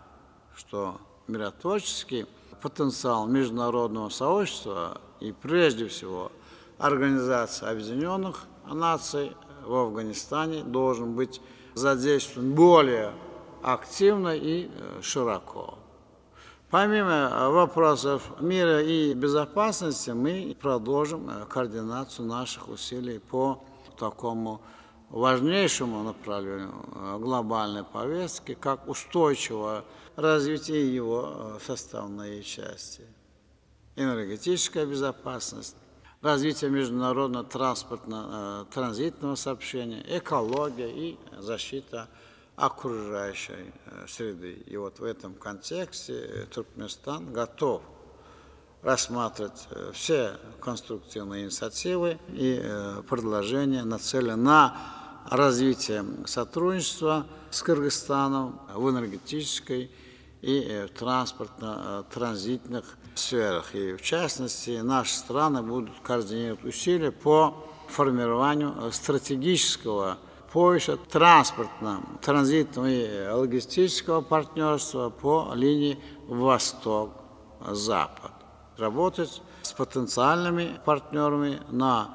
что миротворческий потенциал международного сообщества и прежде всего Организации Объединенных Наций в Афганистане должен быть задействован более активно и широко. Помимо вопросов мира и безопасности, мы продолжим координацию наших усилий по такому важнейшему направлению глобальной повестки, как устойчивое развитие его составной части. Энергетическая безопасность, развитие международного транспортно-транзитного сообщения, экология и защита окружающей среды. И вот в этом контексте Туркменистан готов рассматривать все конструктивные инициативы и предложения, нацеленные на развитие сотрудничества с Кыргызстаном в энергетической и транспортно-транзитных сферах. И в частности, наши страны будут координировать усилия по формированию стратегического пояса транспортно-транзитного и логистического партнерства по линии Восток-Запад. Работать с потенциальными партнерами на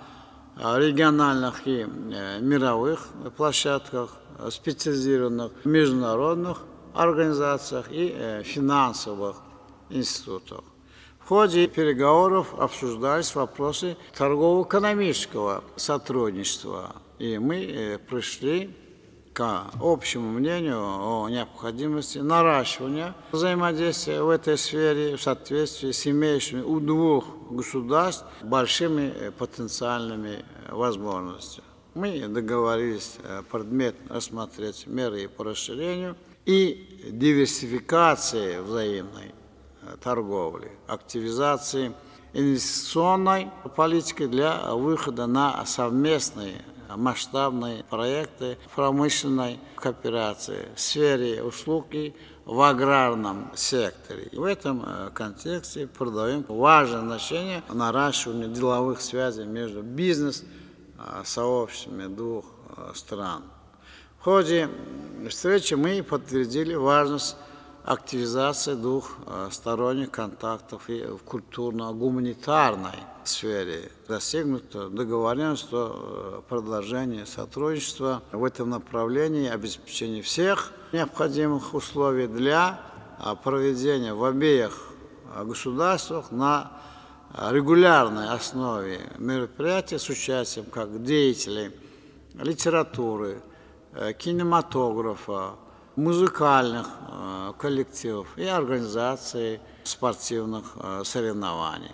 региональных и мировых площадках, специализированных международных организациях и финансовых институтах. В ходе переговоров обсуждались вопросы торгово-экономического сотрудничества, и мы пришли к общему мнению о необходимости наращивания взаимодействия в этой сфере в соответствии с имеющими у двух государств большими потенциальными возможностями. Мы договорились предметно рассмотреть меры по расширению и диверсификации взаимной торговли, активизации инвестиционной политики для выхода на совместные масштабные проекты промышленной кооперации в сфере услуг и в аграрном секторе. И в этом контексте придаем важное значение наращиванию деловых связей между бизнес-сообществами двух стран. В ходе встречи мы подтвердили важность активизации двухсторонних контактов и в культурно-гуманитарной сфере. Достигнута договоренность о продолжении сотрудничества в этом направлении, обеспечении всех необходимых условий для проведения в обеих государствах на регулярной основе мероприятий с участием как деятелей литературы, кинематографа, музыкальных коллективов и организации спортивных соревнований.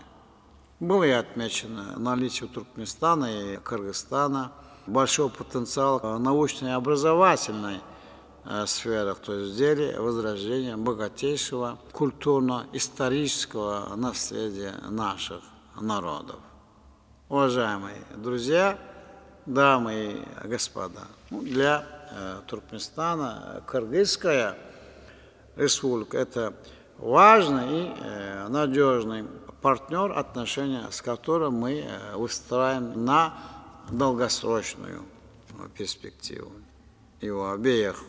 Было и отмечено наличие у Туркменистана и Кыргызстана большого потенциала научной и образовательной сферах, то есть в деле возрождения богатейшего культурно-исторического наследия наших народов. Уважаемые друзья, дамы и господа, для Туркменистана Кыргызская республика – это важный и надежный партнер, отношения с которым мы выстраиваем на долгосрочную перспективу. И у обеих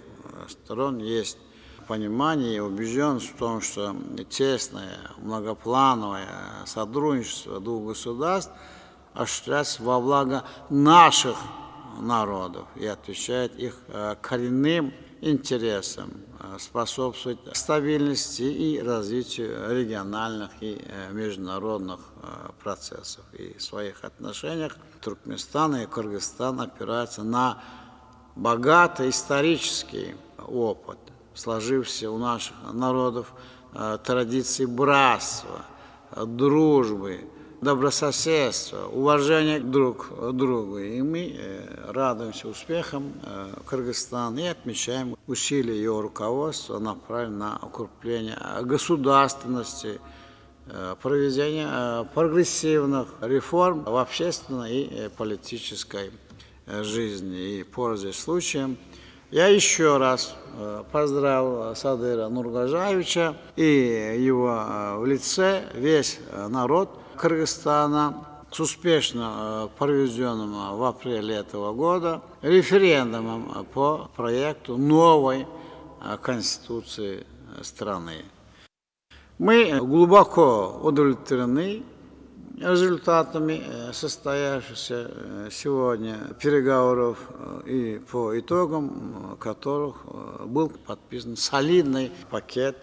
сторон есть понимание и убежденность в том, что тесное, многоплановое сотрудничество двух государств осуществляется во благо наших народов и отвечает их коренным интересам, способствует стабильности и развитию региональных и международных процессов. И в своих отношениях Туркменистан и Кыргызстан опираются на богатый исторический опыт, сложившийся у наших народов традиций братства, дружбы, добрососедства, уважения друг к другу. И мы радуемся успехам Кыргызстана и отмечаем усилия его руководства, направленные на укрепление государственности, проведение прогрессивных реформ в общественной и политической жизни. И, пользуясь случаем, я еще раз поздравил Садыра Нургажаевича и его в лице весь народ Кыргызстана с успешно проведенным в апреле этого года референдумом по проекту новой конституции страны. Мы глубоко удовлетворены результатами состоявшихся сегодня переговоров и по итогам которых был подписан солидный пакет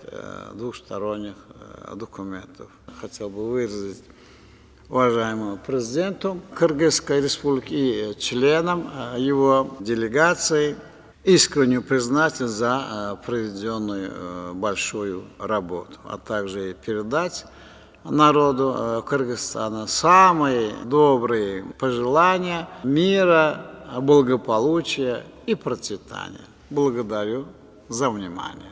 двухсторонних документов. Хотел бы выразить уважаемому президенту Кыргызской республики и членам его делегации искреннюю признательность за проведенную большую работу, а также передать народу Кыргызстана самые добрые пожелания мира, благополучия и процветания. Благодарю за внимание.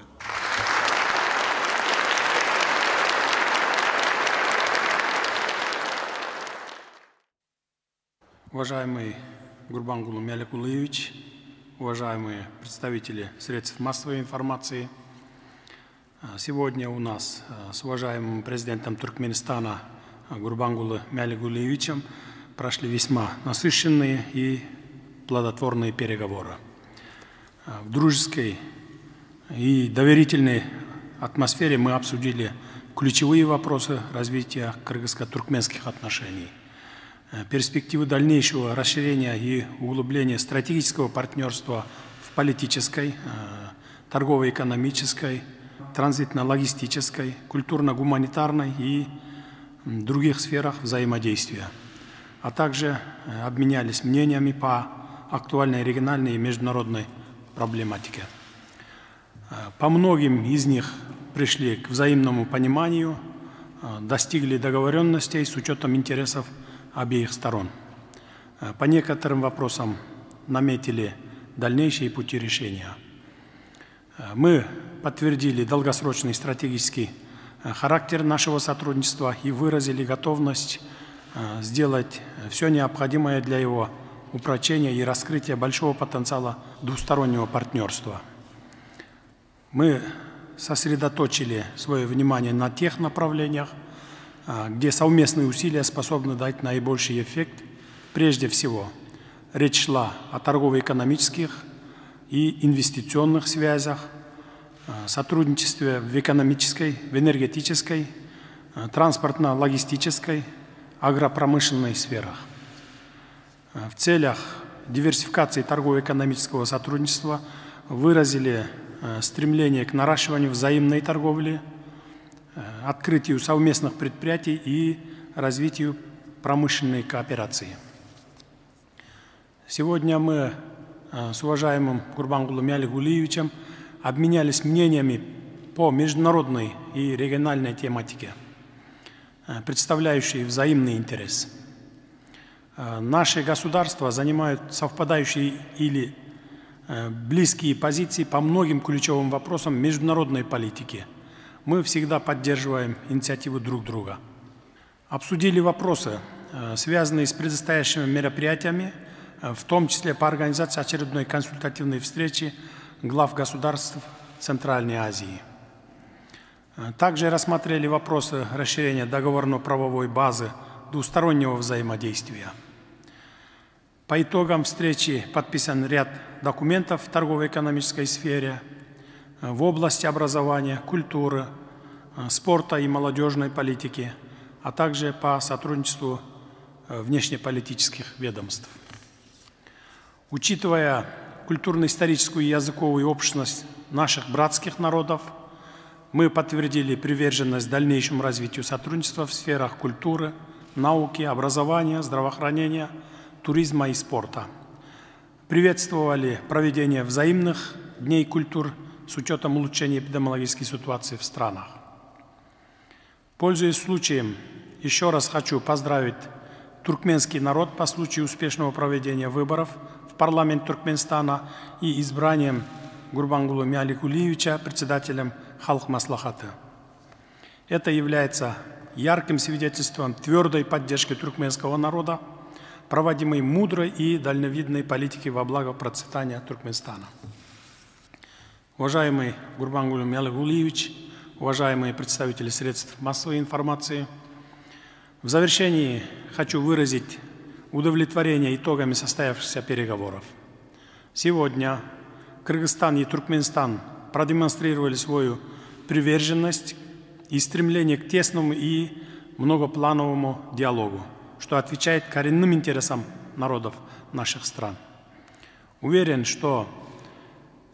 Уважаемый Гурбангулы Мяликулыевич, уважаемые представители средств массовой информации, сегодня у нас с уважаемым президентом Туркменистана Гурбангулы Мяликулыевичем прошли весьма насыщенные и плодотворные переговоры. В дружеской и доверительной атмосфере мы обсудили ключевые вопросы развития кыргызско-туркменских отношений, перспективы дальнейшего расширения и углубления стратегического партнерства в политической, торгово-экономической, транзитно-логистической, культурно-гуманитарной и других сферах взаимодействия, а также обменялись мнениями по актуальной региональной и международной проблематике. По многим из них пришли к взаимному пониманию, достигли договоренностей с учетом интересов обеих сторон. По некоторым вопросам наметили дальнейшие пути решения. Мы подтвердили долгосрочный стратегический характер нашего сотрудничества и выразили готовность сделать все необходимое для его упрочения и раскрытия большого потенциала двустороннего партнерства. Мы сосредоточили свое внимание на тех направлениях, где совместные усилия способны дать наибольший эффект. Прежде всего, речь шла о торгово-экономических и инвестиционных связях, сотрудничестве в экономической, в энергетической, транспортно-логистической, агропромышленной сферах. В целях диверсификации торгово-экономического сотрудничества выразили стремление к наращиванию взаимной торговли, открытию совместных предприятий и развитию промышленной кооперации. Сегодня мы с уважаемым Гурбангулом Мяликулыевичем обменялись мнениями по международной и региональной тематике, представляющей взаимный интерес. Наши государства занимают совпадающие или близкие позиции по многим ключевым вопросам международной политики. Мы всегда поддерживаем инициативы друг друга. Обсудили вопросы, связанные с предстоящими мероприятиями, в том числе по организации очередной консультативной встречи глав государств Центральной Азии. Также рассмотрели вопросы расширения договорно-правовой базы двустороннего взаимодействия. По итогам встречи подписан ряд документов в торгово-экономической сфере, в области образования, культуры, спорта и молодежной политики, а также по сотрудничеству внешнеполитических ведомств. Учитывая культурно-историческую и языковую общность наших братских народов, мы подтвердили приверженность дальнейшему развитию сотрудничества в сферах культуры, науки, образования, здравоохранения, туризма и спорта. Приветствовали проведение взаимных дней культур с учетом улучшения эпидемиологической ситуации в странах. Пользуясь случаем, еще раз хочу поздравить туркменский народ по случаю успешного проведения выборов в парламент Туркменстана и избранием Гурбангулы Миаликулиевича председателем Халк Маслахата. Это является ярким свидетельством твердой поддержки туркменского народа, проводимой мудрой и дальновидной политики во благо процветания Туркменстана. Уважаемый Гурбангулы Миаликулиевич, уважаемые представители средств массовой информации, в завершении хочу выразить удовлетворение итогами состоявшихся переговоров. Сегодня Кыргызстан и Туркменстан продемонстрировали свою приверженность и стремление к тесному и многоплановому диалогу, что отвечает коренным интересам народов наших стран. Уверен, что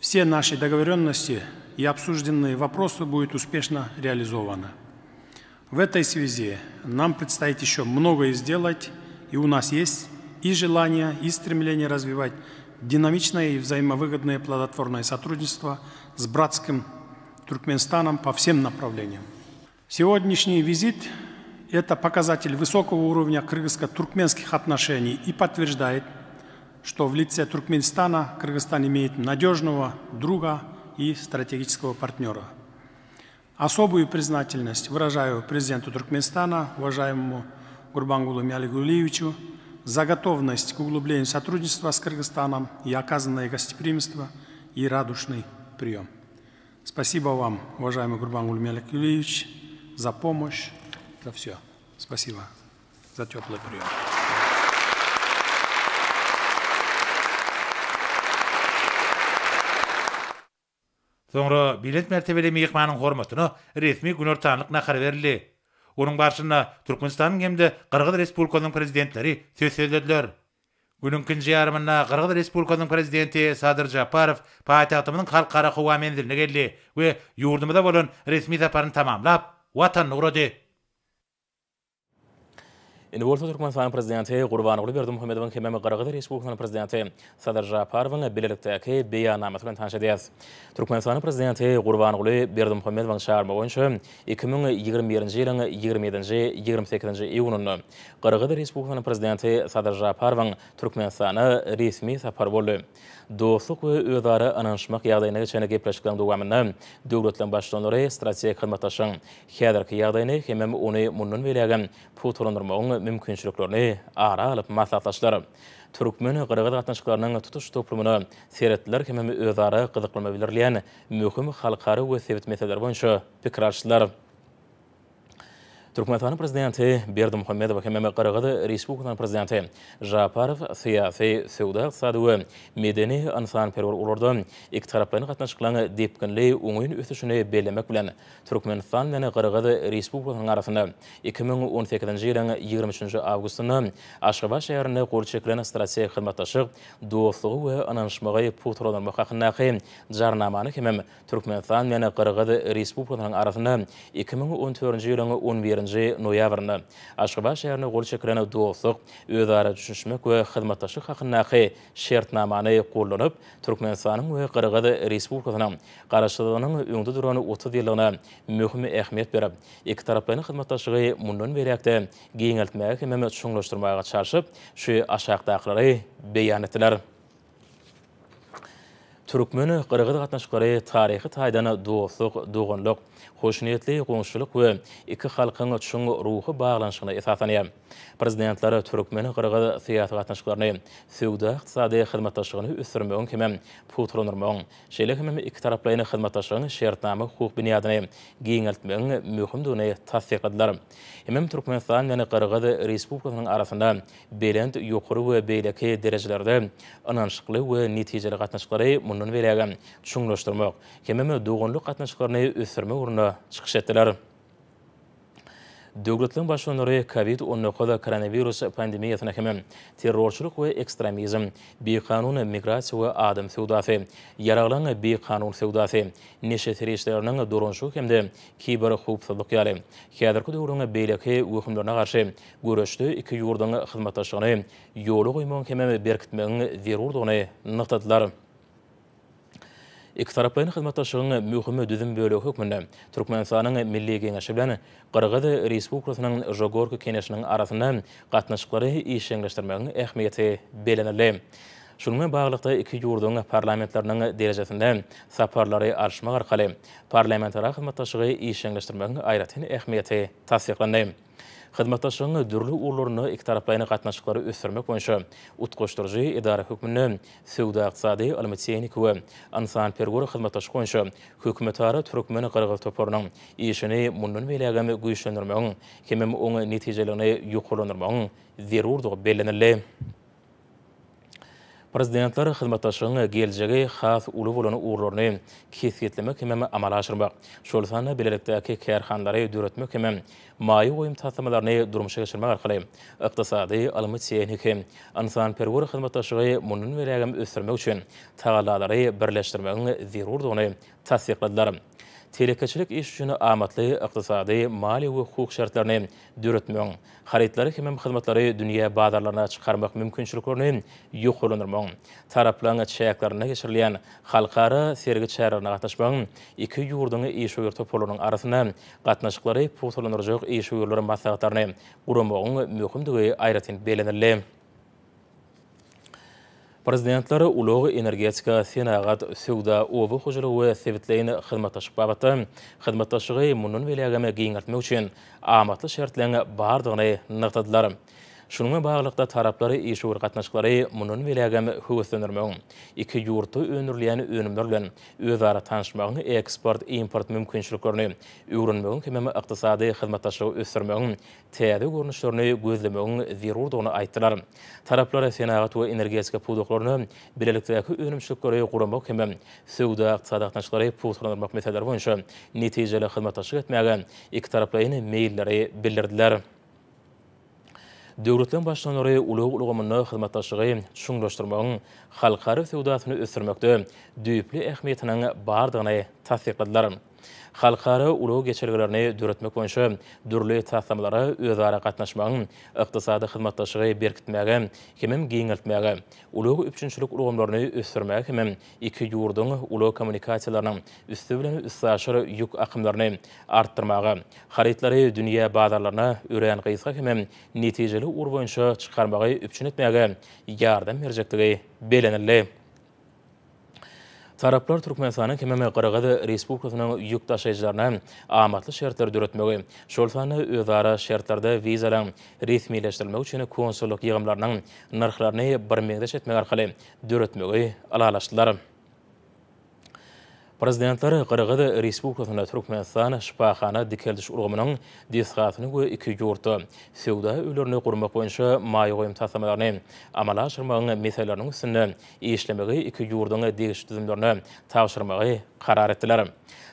все наши договоренности и обсужденные вопросы будут успешно реализованы. В этой связи нам предстоит еще многое сделать, и у нас есть и желание, и стремление развивать динамичное и взаимовыгодное плодотворное сотрудничество с братским Туркменстаном по всем направлениям. Сегодняшний визит – это показатель высокого уровня кыргызско-туркменских отношений и подтверждает, что в лице Туркменистана Кыргызстан имеет надежного друга и стратегического партнера. Особую признательность выражаю президенту Туркменистана, уважаемому Гурбангулу Миаликулиевичу, за готовность к углублению сотрудничества с Кыргызстаном и оказанное гостеприимство и радушный прием. Спасибо вам, уважаемый Гурбангулу Миаликулиевич, за помощь, за все. Спасибо за теплый прием. Sonra bilet mertebeli mehmanın hormatyna resmi günortanlyk nakar berildi. Onun barşynda Türkmenistanyň hemde Kırgız Respublikasynyň prezidentleri söz söylediler. Günün ikinji ýarymynda Kırgız Respublikasynyň prezidenti Sadyr Japarow paýtagtymyň halkara howa menziline geldi we ýurdumyzda bolan resmi saparyny tamamlap watanyny urady. Indi bolsa Türkmenistan prezidenti Gurbanogly Berdimuhammedowyň hemem Kırgız Respublikasynyň prezidenti Sadyr Japarowyň bilelikdäki beýannama bilen tanış edýäs. Türkmenistan prezidenti Gurbanogly Berdimuhammedowyň şarmy boýunça 2021-nji ýylyň 27-nji 28-nji iýunyny Kırgız Respublikasynyň prezidenti Sadyr Japarowyň Türkmenistana resmi sapar boldy. Dostluk we özara ananşmak ýagdaýyna geçen gepleşikden dowamynda döwletleriň başlanlary strategik hyzmatdaşyň häzirki ýagdaýyny hemem ony mundan berýän puturlandyrmagyň mümkinçiliklerini ara alyp maslahatlaşdylar. Türkmen Kırgız gatnaşyklarynyň tutuş toplumyna seretdiler hemem özara gyzyklama bilirleýän möhüm halkary we sebit meseleler boýunça pikir alşdylar. Türkmenistan prezidenti Berdimuhammedow hemem Kırgız Respublikasynyň prezidenti Japarow syýasy, sowda, ykdysady we medeni insanperwer ularda iki taraplaryň gatnaşyklaryny depkinli oňyň ösüşini bellemek bilen Türkmenistan we Kırgız Respublikasynyň arasynda 2018-nji ýylyň 23-nji awgustynda Aşgabat şäherinde gol çekilen strategik hyzmatdaşyk, dostlugy we ananşmagy puturlanmak hakyna jarnamany hemem Türkmenistan we Kırgız Respublikasynyň arasynda 2014-nji ýylyň 11-nji noýabrynda Aşgabat şäherinde gol çekilen dostluk, özara düşünmek we hyzmatdaşyk hakynaky şertnamany gollanyp Türkmenistanyň we Kırgız Respublikasynyň garaşlygynyň öňde duran 30 ýyllygyna möhüm ähmiýet berip, iki taraplaryň hyzmatdaşlygy mundan berýärde giňeltmäge hemem çuňlaşdyrmaga çarşyp, şu aşagdakylary beýan etdiler. Türkmen Kırgız gatnaşyklary taryhy taýdan dostluk, doganlyk, hoşniyetli goňşuluk we iki halkyň çuň ruhy baglanşygyna esaslanýar. Prezidentler Türkmen Kırgız syýasy gatnaşyklaryny sowda, ykdysady hyzmatdaşlygyny ösdürmegiň hemem puturlandyrmagyň, şeýle hemem iki taraplaryň hyzmatdaşlygyny şertnama hukuk büniadyny giňeltmegiň möhümdigini tasdiqladiler. Hemem Türkmenistan we Kırgız Respublikasynyň arasynda belend ýokary we beýleki derejelerde ananşykly we netijeli gatnaşyklary mundan berýän çuňlaşdyrmak, hemem doganlyk gatnaşyklaryny ösdürmek ugruna çykyş etdiler. Döwletleriň başlanlary COVID-19 koronavirus pandemiýasyna hemem terrorçylyk we ekstremizm, beýkanun migrasiýa we adam sowdasy, ýaralan beýkanun sowdasy, neşe terişleriniň doranşygy hemde kiber howpsuzlyk ýaly. Häzirki döwrüň beýleki öhümlerine garşy göreşli iki ýurdyň hyzmatdaşlygyny ýoly goýmagyň hemem berkitmegiň zerurdygyny nykdadylar. İki taraplayın xizmataşığın mühimi düzüm bölü hükmünde Türkmenistan'ın Milli Kengeşi bilen Qırğız Respublikasının Jogorku Kengeşinin arasında qatnaşıkları işleştirmenin ähmiýeti belenildi. Şununla bağlıqda iki yurdun parlamentlerinin derecesinde saparları arşmak arkalı parlamentara xizmataşığı işleştirmenin aýratyn ähmiýeti tasdiqlandy. Xizmataşığın dürlü uğurlarını iki taraplayını qatnaşıkları ösürmek boyunca utqoşturucu idara hükmünü Sewda Iqtisady Almatsiynik we Ansan Pergor xizmataşığı boyunca hökümetara Türkmen Qırğız toporunun işini mundan belägäme güýçlendirmegiň hemem oňa netijelerini ýokalandyrmagyň zerurdygy bellenildi. Prezidentler xizmataşığın geljegi has uly bolan uğurlaryny kesýetlemek hemem amala aşyrmak, şol sany bilelikdäki kärhanlary döretmek hemem maýy goýum taslamalaryny durmuşa geçirmek arkaly ykdysady almatsiynik Ansan Pergor xizmataşığı munun belägäme ösürmek üçin tagallalary birleşdirmegiň zerurdygyny tasdiqladylar. Telekeçilik iş üçin amatly ykdysady, mali we hukuk şartlaryny döretmegiň, harytlary hemem hyzmatlary dünýä bazarlaryna çykarmak mümkinçiliklerini ýokalandyrmagyň, taraplaryň çäklaryna geçirilýän halkara sergi çäragyna gatnaşmagyň, iki ýurdun iş öýür toporlarynyň arasyna gatnaşyklary putulandyrjak iş öýürleri maslahatlaryny guramagyň möhümdigi aýratyn belenildi. Prezidentler Uluğ Energetika Senagat Sewda Owy hojalygy we Sewitleýin xizmataşyk babatda xizmataşygy munun belägäme giňeltmek üçin amatly şertlerini bardygyny nykdadylar. Şununla bağlılıkta tarapları iş öýür gatnaşyklary munun belägäme höwüslendirmegiň, iki ýurtda öňürleýän önümler bilen özara tanışmagyň, eksport, import mümkinçiliklerini öwrenmegiň hemem ykdysady hyzmataşygy ösürmegiň täze görnüşlerini gözlemegiň zerurdygyny aýtdylar. Taraplar senagat we energetika puduklaryny bilelikdäki önümçilikleri guramak hemem sewda ykdysady gatnaşyklary pudulandyrmak meselleri boýunça netijeli hyzmataşyk etmäge iki taraplaryň meýilleri bildirdiler. Döwletden başlanary ulyg ulgamyny hyzmataşygy çuňlaşdyrmagyň halkary sewdasyny ösürmekde düýpli ähmiýetiniň bardygyny tasdiqladylar. Halkara ulyg geçergelerini döretmek boýunça dürli taslamlara özara gatnaşmagyň, ykdysady hyzmataşygy berkitmäge, hemem giňeltmäge, ulyg üçinçilik ulgamlaryny ösürmäge hemem iki ýurdun ulyg kommunikasiýalarynyň üstü bilen üstsaşyr ýük akymlaryny artdyrmaga, harytlary dünýä bazarlaryna ören gysga hemem netijeli ur boýunça çykarmagy üçin etmäge ýardam berjekdigi belenildi. Taraplar Türkmenistanyň hemem Qırğız Respublikasynyň ýük taşyjylaryna amatly şertler döretmegi, şol sany özara şertlarda wizalaryň resmileşdirilmegi üçin konsulluk ýygymlarynyň narhlaryny bir meňdeş etmek arkaly döretmegi alalaşdylar. Prezidentler Qırğız Respublikasyna Türkmenistan şifaxana dikeldiş urgamynyň disgatyny we iki ýurtda sewda öýlerini gurmak boýunça maýy goýum taslamalaryny amala aşyrmagyň meselelerini üstünde işlemegi iki ýurdun degişli düzümlerini tapşyrmagy karar etdiler.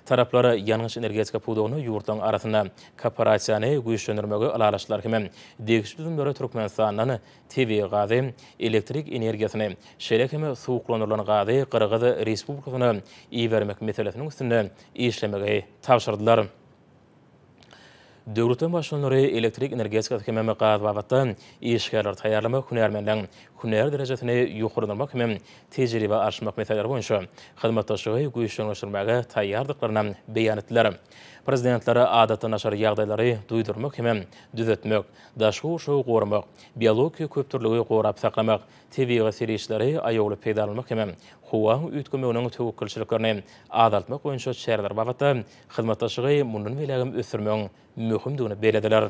Taraplar ýanyş energetika pudugyny ýurtlaryň arasynda kooperasiýany güýçlendirmegi alalaşdylar hemem degişli düzümleri Türkmenistandan TV gazy, elektrik energiýasyny, şerek hemem suwuklandyrylan gazy Qırğız Respublikasyna iýermek meselesiniň üstünde işlemegi tapşyrdylar. Döwletden başlanary elektrik energetika hemem gaz babatda işgärler taýýarlamak, hünärmenliň hünär derejesini ýokalandyrmak hemem tejribe arşmak meseleleri boýunça hyzmataşygy güýçlendirmäge taýýardyklaryny beýan etdiler. Prezidentlere adatda naşar ýagdaýlary duýdurmak hemem düzetmek, daşky uşagy goramak, biologiýa köptürlügi gorap saklamak, tebigy serişleri aýoly peýda almak hemem howa üýtgemeginiň tewekkelçiliklerini adaltmak boýunça şäherler babatda hyzmataşygy mundan belägäme ösürmegiň möhümdigini belediler.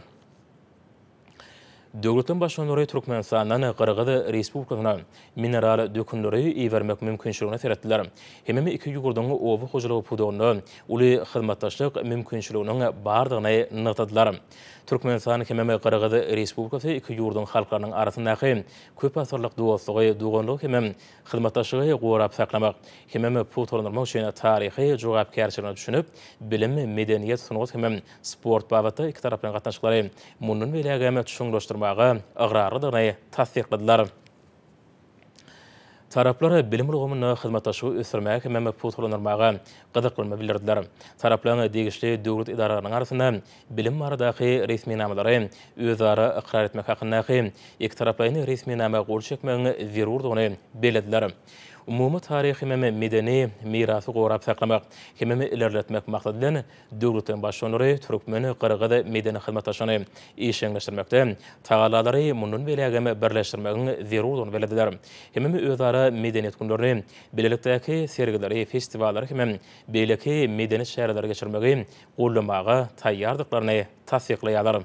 Döwletden başlanary Türkmenistandan Qırğız Respublikasyna mineral dökümleri iýermek mümkinçiligini seretdiler. Hemem iki ýurdun owy hojalygy pudugyny uly hyzmataşlyk mümkinçiliginiň bardygyny nykdadylar. Türkmenistan hemem Qırğız Respublikasy iki ýurdun halklarynyň arasyndaky köp asyrlyk dostlugy, duganlyk hemem hyzmataşygy gorap saklamak, hemem putulandyrmak üçin taryhy jogapkärçiligini düşünüp, bilim, medeniýet sunugy hemem sport babatda iki taraplaryň gatnaşyklary munun belägäme çuňlaşdyrmagy agrarlydygyny tasdiqladylar. Taraplar bilim ulgamyny hyzmataşygy ösürmäge hemem putulandyrmaga gyzyklanma bildirdiler. Taraplaryň degişli döwlet idaralarynyň arasynda bilim baradaky resmi namalary özara ikrar etmek hakyndaky iki taraplaryň resmi nama gol çekmegiň zerurdygyny belediler. umumy taryhy hem medeni mirasy gorap saklamak hem ilerletmek maksadylan döwletiň başçylary türkmeni Qırğız medeni hyzmatdaşyny işeňleşdirmekde tagalary munun belegeme birleşdirmegiň zerurlygyny belediler. Hem özara medeniýet günlerini bilelikdäki sergileri, festivallary hem beýleki medeni şäherlere geçirmegi gollamaga taýýardyklaryny tasdiklaýarlar.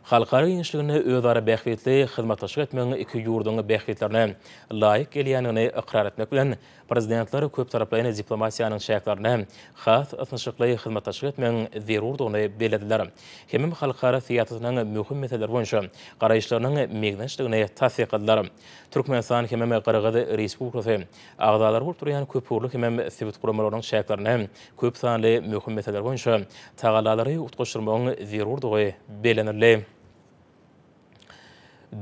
Halkara gençligine özara bähwetli hyzmatdaşlyk etmegiň iki ýurduň bähwetlerine laýyk gelýänini ikrar etmek bilen prezidentler köp taraplyny diplomatiýanyň şäherlerine has atnaşykly hyzmatdaşlyk etmegiň zerurlygyny belediler. Hem halkara siýasatynyň möhüm meseleleri boýunça garaýşlarynyň meňzeşligini tasdikladylar. Türkmenistan hem Qırğız Respublikasy agdalary bolup durýan köpürlük hem sivit guramalarynyň şäherlerine köp sanly möhüm meseleleri boýunça tagalary utgaşdyrmagyň zerurlygy belenirli.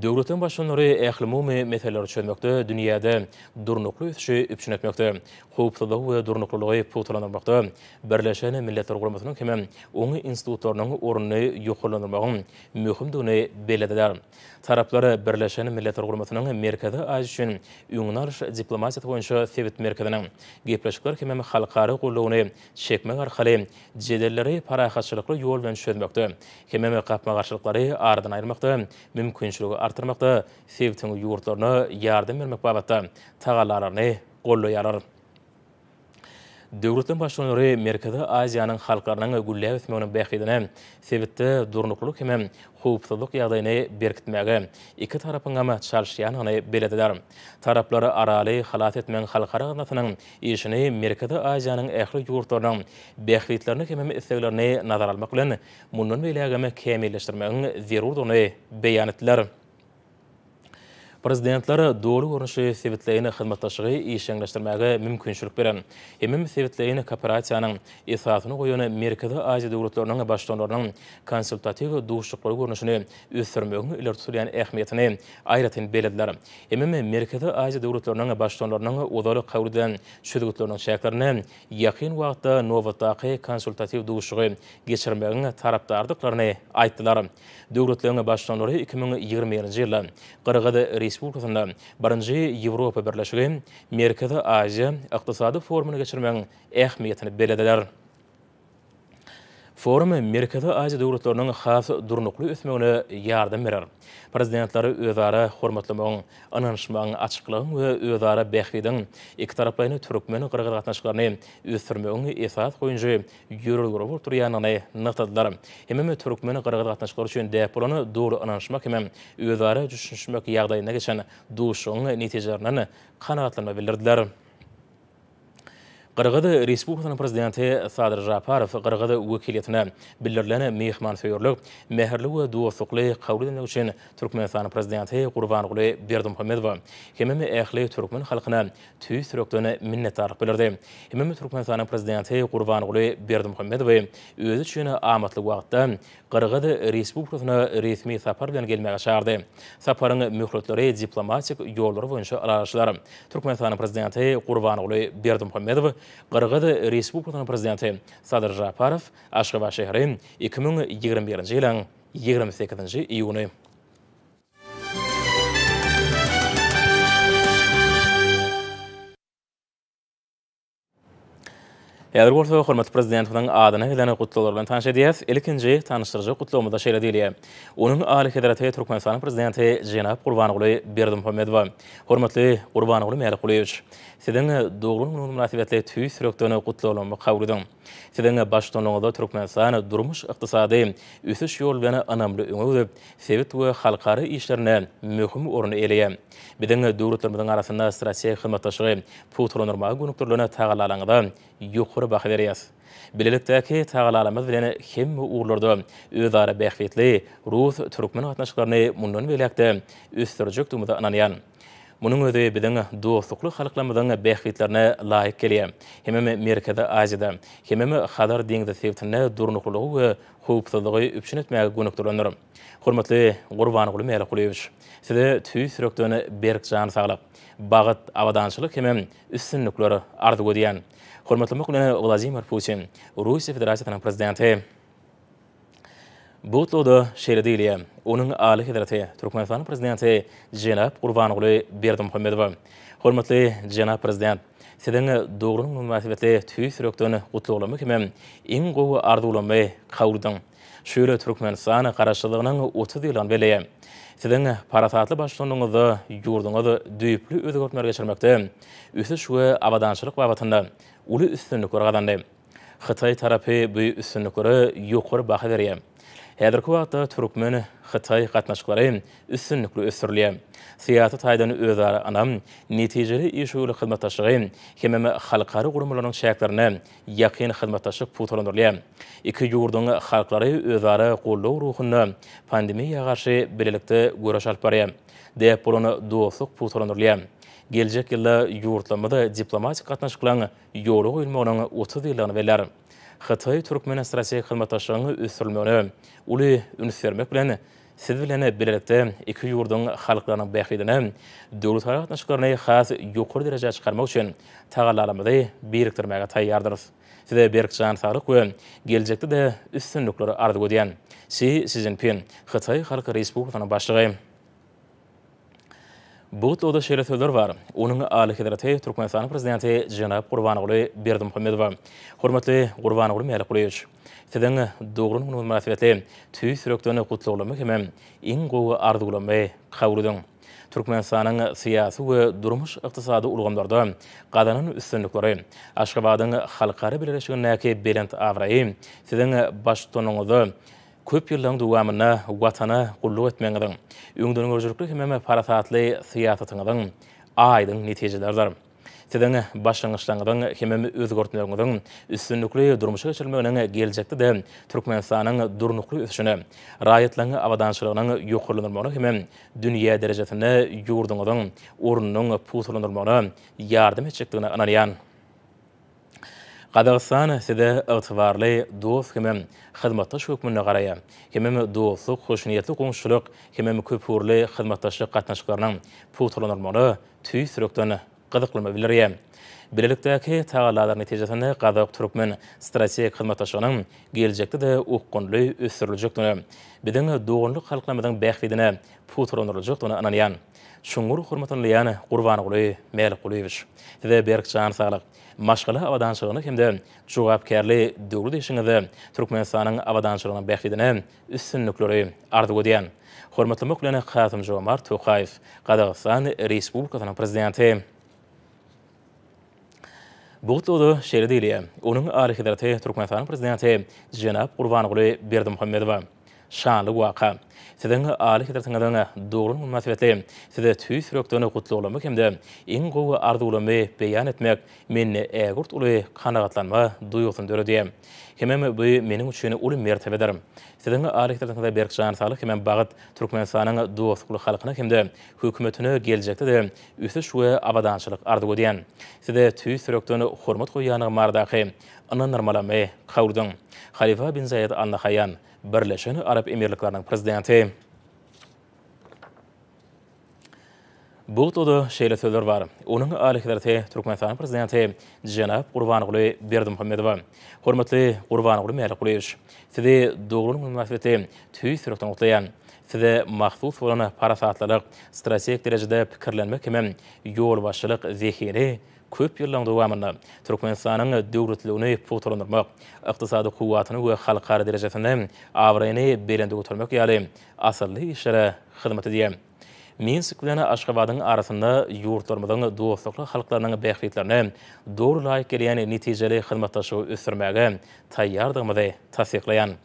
Döwletiň başçylary ähli meseleleri çözmekde dünýäde durnukly ösüşi üpçün etmekde. Howpsuzlyk we durnuklygy putulanmakda Birleşen Milletler Guramasynyň hem oňy institutlarynyň ornuny ýoklandyrmagyň möhümdigini belediler. Taraplar Birleşen Milletler Guramasynyň merkezi az üçin öňüňler diplomatiýa boýunça sewit merkeziniň gepleşikler hem halkara gollawyny çekmek arkaly jedelleri parahatçylykly ýol bilen çözmekde. Hem gapmagarçylyklary aradan aýyrmakda mümkinçiligi artırmakda sewitiň ýurtlaryna ýardam bermek babatda tagalaryny gollaýarlar. Döwletiň başçylary Merkezi Aziýanyň halklarynyň güllä ösmeginiň bähidine sewitde durnuklyk hem howpsuzlyk ýagdaýyny berkitmäge iki tarapyň ama çalyşýanyny belediler. Taraplar araly halat etmeň halkara gynnatynyň işini Merkezi Aziýanyň ähli ýurtlarynyň bähitlerini hem isleglerini nazar almak bilen mundan beýlegeme kämilleşdirmegiň zerurlygyny beýan etdiler. Prezidentler doğru görünüşli sewitlerini hyzmatdaşlygy işeňleşdirmäge mümkinçilik beren. Hem sewitlerini kooperatsiýanyň esasyny goýan Merkezi Aziýa döwletleriniň başçylarynyň konsultatiw duşuklary görünüşini ösürmegiň ileri sürýän ähmiýetini aýratyn belediler. Hem Merkezi Aziýa döwletleriniň başçylarynyň odaly kabul edilen şöhretleriniň şäherlerine ýakyn wagtda nowatdaky konsultatiw duşugy geçirmegiň tarapdardyklaryny aýtdylar. Döwletleriň başçylary 2020-nji ýylda Qırğız Respublikasynda birinji Ýewropa Birleşigi Merkezi Aziýa ykdysady forumy geçirmegiň ähmiýetini belediler. Forum Merkezi Aziýa döwletleriniň has durnukly ösmegine ýardam berer. Prezidentleri özara hormatlamagyň, ananyşmagyň açyklygyň we özara bähwediň iki taraplyny türkmen Qırğız gatnaşyklaryny ösürmegiň esas goýunçy ýörelgere bolup durýanyny nykdadylar. Hem türkmen Qırğız gatnaşyklary üçin däp bolany dogry ananyşmak hem özara düşünmek ýagdaýyna geçen duşuň netijelerini kanagatlanma bildirdiler. Qırğız Respublikasynyň prezidenti Sadyr Japarow Qırğız wekiliýetine bildirilen mehmanseýerlik, mäherli we dostlukly kabul edilmek üçin Türkmenistanyň prezidenti Gurbanuly Berdimuhammedow hem ähli türkmen halkyna tüý sürekden minnetdarlyk bildirdi. Hem Türkmenistanyň prezidenti Gurbanuly Berdimuhammedow özü üçin amatly wagtda Qırğız Respublikasyna resmi sapar bilen gelmäge çağırdy. Saparyň möhletleri diplomatik ýollary boýunça araşdylar. Türkmenistanyň prezidenti Gurbanuly Berdimuhammedow Qırğız Respublikasynyň prezidenti Sadyr Japarow Aşgabat şäheri 2021-nji ýylyň 28-nji iýuny. Häzir bolsa hormatly prezidentiň adyny bilen gutlalar bilen tanış edýäs. Ilkinji tanışdyrjy gutlawmyda şeýle diýilýär. Onuň Ali Hedarati Türkmenistanyň prezidenti Jenap Gurbanuly Berdimuhammedow. Hormatly Gurbanuly Merkuliýewич. Siziň dogry münasibetli tüý sürekden gutlawlamy kabul ediň. Siziň başçylygyňyzda Türkmenistan durmuş ykdysady ösüş ýol bilen anamly öňe sewit we halkara işlerine möhüm orny elýär. Biziň döwletlerimizin arasynda strategik hyzmatdaşlygy putulanyrmagy gönükdirlerine tagalalangyda ýokary baha berýäs. Bilelikdäki tagalalarymyz bilen hem uğurlarda özara bähwetli Rus türkmen gatnaşyklaryny mundan beýlekde ösdürjek dumyda ananýan. Munun özi biziň dostlukly halklarymyzyň bähwetlerine laýyk gelýär. Hem Merkezi Aziýada, hem Hadar deňizi sewitine durnuklygy we howpsuzlygy üpçün etmäge gönükdirlendir. Hormatly Gurbanuly Merkuliýewич, size tüý sürekden berk jan saglyk, bagyt awadançylyk hem üstünlikleri arzu edýän. Hormatly Vladimir Putin, Russiýa Federasiýasynyň prezidenti. Bu toda şeýle diýilýär. Onuň Ali Hedarati Türkmenistanyň prezidenti Jenap Gurbanuly Berdimuhammedow. Hormatly Jana Prezident, sizin doğrunun münasibetli tüy süröktüğünü kutluğulama kimem, in qoğu arzuulamay qavrudan. Şöyle Türkmenistan'ı qaraşılığının 30 yılan beleye. Sizin paratatlı başlanığınızı, yurdunuzu düyüplü özgörtmör geçirmekte, üsü şu abadançılık babatında ulu üstünlükleri qazandı. Xitay tarafı bu üstünlükleri yuqarı baha veriyor. Häzirki wagtda Türkmen Xitay gatnaşyklary üstünlükli ösürülýär. Siýasat haýdany özara anam netijeli işguli hyzmatdaşlygy hemem halkary gurumlarynyň şäherlerine ýakyn hyzmatdaşlyk putulandyrylýar. Iki ýurduň halklary özara gollaw ruhyny pandemiýaga garşy birlikde göreş alyp barýar. Dep bolany dostluk putulandyrylýar. Geljek ýylda ýurtlamada diplomatik gatnaşyklaryň ýoly goýulmagynyň 30 ýylyny beler. Xitay Türkmen strategik hyzmatdaşlygyny ösürülmegine uly üns bermek bilen siz bilen birlikde iki ýurduň halklarynyň bähidine döwlet gatnaşyklaryny has ýokary derejäge çykarmak üçin tagalarymyzy birikdirmäge taýýardyryz. Size berkjan saglyk we geljekde de üstünlikleri arzu edýän Xi Jinping Xitay Halk Respublikasynyň başlygy. Bu toda şeýle sözler bar. Onuň aly hedraty Türkmenistan prezidenti Janap Gurbanoğlu Berdimuhammedow. Hormatly Gurbanoğlu Merkuliýew. Sizin doğrunun münasibetli tüy süröktüğünü kutluğulamak hemem in qoğu arzuulamay qavrudan. Türkmenistanyň siýasy we durmuş ykdysady ulgamlarda gadanyn üstünlikleri, Aşgabatyň halkary birleşigindäki belent awraýy, sizin başlygyňyzy köp ýyllyň dowamyna watana gulluk etmeňiň, öňden görjükli hemem paratatly siýasatyňyň aýdyň netijeleridir. Sizin başlangyçlaryňyň hemem özgörtmeginiň üstünlikli durmuşa geçirmeginiň geljekde de Türkmenistanyň durnukly ösüşine, raýatlaryň awadançylygynyň ýokarlanmagyna hemem dünýä derejesinde ýurduňyň ornunyň putulandyrmagyna ýardym etjekdigine analýan. Qazaqstan size ygtybarly dost hemem hyzmatdaş hökmüne garaýar. Hemem dostluk, hoşniyetli goňşuluk, hemem köpürli hyzmatdaşlyk gatnaşyklarynyň putulandyrmagyna tüy sürökden gyzyklama bilýär. Birlikdäki tagalarlar netijesinde Qazaq Türkmen strategik hyzmatdaşlygynyň geljekde de ukgunly ösüriljekdigine, biziň dogranlyk halklamyzyň bähidine putulandyryljakdygyny analýan. Şuňur hormatlanýan Gurbanoğlu Merkuliýew. Size berkjan saglyk. Maşgaly awadançylygyny hemde jogapkärli döwlet işiňizde Türkmenistanyň awadançylygynyň bähidine üstünlikleri arzu edýän. Hormatlamak bilen Kasym Jomart Tokaýew, Qazaqstan Respublikasynyň prezidenti. Bu toda şeýle diýilýär. Onuň aly hedraty Türkmenistanyň prezidenti Janap Gurbanoğlu Berdimuhammedow. Şanly waka. Sizin aly hedratyňyň dogry münasibetli size tüy süröktüğünü kutluğulamak hemde in qoğu arzuulamay beýan etmek menne ägurt uly kanagatlanma duýgusyny döredýär. Hemem bu meniň üçin uly mertebedir. Sizin aly hedratyňyzda berkjan saglyk hemem bagyt Türkmenistanyň dostlukly halkyna hemde hökümetine geljekde de üsü şu abadançylyk arzu edýän. Size tüy süröktüğünü hormat goýýanyň mardaky ana normalamy qawrudan. Halifa bin Zayed Al Nahyan Birleşen Arap Emirliklerining prezidenti. Bu toda şeýle sözler bar. Onuň aly hedraty Türkmenistan prezidenti Janap Gurbanoğlu Berdimuhammedow. Hormatly Gurbanoğlu Merkuliýew. Size dogry münasibetli tüy sürökden gutlaýan. Size mahsus bolan parasatlyk, strategik derejede pikirlenmek hemem ýol başçylyk zehiri köp ýyllyň dowamyna Türkmenistanyň döwletligini putulandyrmak, ykdysady kuwatyny we halkary derejesinde awraýyny belende götürmek ýaly asyrly işlere hyzmat edýär. Minsk bilen Aşgabatyň arasynda ýurtlarymyzyň dostlukly halklarynyň bähitlerini dogry laýyk gelýän netijeli hyzmatdaşlygy ösürmäge taýýardygymyzy tasdiklaýan.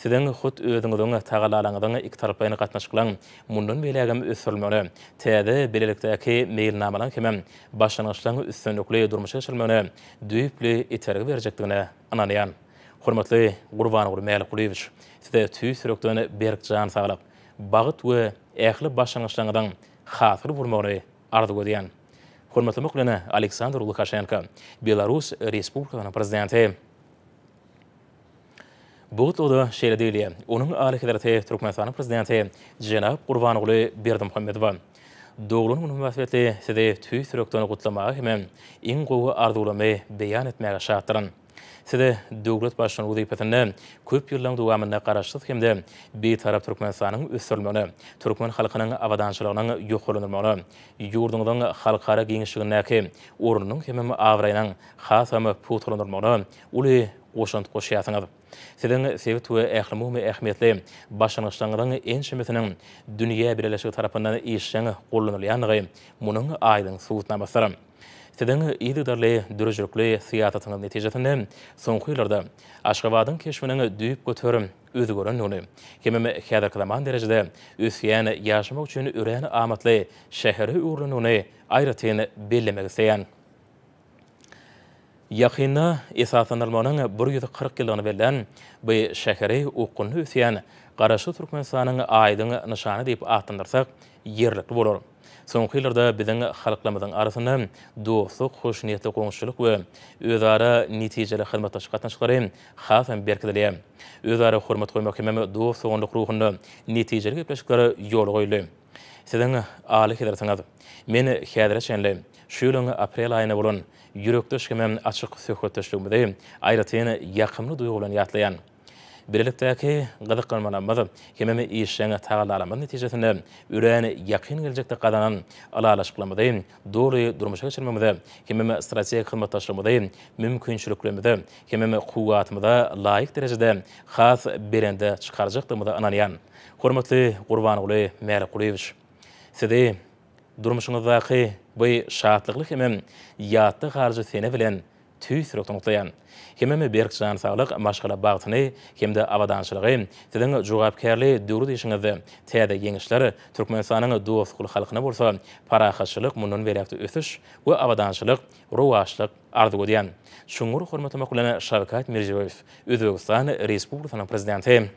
Sizin hut özüňiziň tagalalaryňyň iki tarapyny gatnaşyklaryň mundan belägem ösürilmegine, täze birlikdäki meýilnamalaryň hemem başlangyçlaryň üstünlikli durmuşa geçirmegine düýpli itergi berjekdigine analýan. Hormatly Gurbanoğlu Merkuliýew, size tüy sürökden berkjan saglyk, bagyt we ähli başlangyçlaryňyň hatyr burmagyny arzu edýän. Hormatlamak bilen Aleksandr Lukashenko, Belarus Respublikasynyň prezidenti. Bu toda şeýle diýilýär. Onuň aly hedraty Türkmenistanyň prezidenti Janap Gurbanoğlu Berdimuhammedow. Dogry münasibetli size tüy sürökden gutlamagy hemem in gowy arzuulamay beýan etmäge şartdyryn. Side döwlet başçylygyny wezipetinde köp ýyllaryň dowamynda garaşsyz hemde betarap Türkmenistanyň ösürilmegine, Türkmen halkynyň awadançylygynyň ýokalanymagyna, ýurdunyň halkara giňişligindäki ornunyň hemem awraýanyň hasamy putulandyrmagyna uly goşant goşýasyňyz. Siziň sebit we ählimumy ähmiýetli başlanýyşlaryň en şemetiniň dünýä birleşigi tarapyndan işleňi gollanylýanlygy munyň aýdyň suwutnamasy. Siziň ýygydarly dürüjlükli syýasatyňyň netijesinde soňky ýyllarda Aşgabatyň keşfiniň düýüp göterim özü görenligini, hemem häzirki zaman derejede ösýän ýaşamak üçin ören amatly şäheri ugranyny aýratyn bellemek isleýän. Ýakynda esaslandyrmanyň 140 ýylyny berilen bu şäheri ukunly ösýän garaşy Türkmenistanyň aýdyň nyşany diýip atandyrsak ýerlikli bolar. Soňky ýyllarda biziň halklarymyzyň arasynda dostluk, hoşniýetli goňşuluk we özara netijeli hyzmatdaşlyk gatnaşyklary hasam berkidilýär. Özara hormat goýmak hemem dostluk ruhunda netijeli gepleşikleri ýol goýuly. Siziň aly hidersiňiz. Men häzir şenle şu ýylyň aprel aýyna bolan ýürekdeş hemem açyk söhbetdeşligimizde aýratyn ýakymly duýgulan ýatlaýan. Birlikdäki gyzyklanmalarymyz hemem işleňe tagalarymyz netijesinde üren ýakyn geljekde gadanan alalaşyklarymyzy doly durmuşa geçirmemizde hemem strategik hyzmatdaşlygymyzy mümkinçiliklerimizi hemem kuwatymyza laýyk derejede has berende çykarjakdygymyzy ananýan. Hormatly Gurbanoğlu Mälequleýewич, sizi durmuşyňyzdaky bu şatlykly hemem ýatdy garjy sene bilen tüýsürek tonukdayan. Hemem berkjan saglyk maşgala bagtyny hemde awadançylygy, siziň jogapkärli döwri işiňizde täze ýeňişler Türkmenistanyň dostluk halkyna bolsa, parahaçylyk munun berýärdi ösüş we awadançylyk, rowaşlyk arzu edýän. Şuňur hormatly kulana Şawkat Mirziýoýew, Özbegistan Respublikasynyň prezidenti.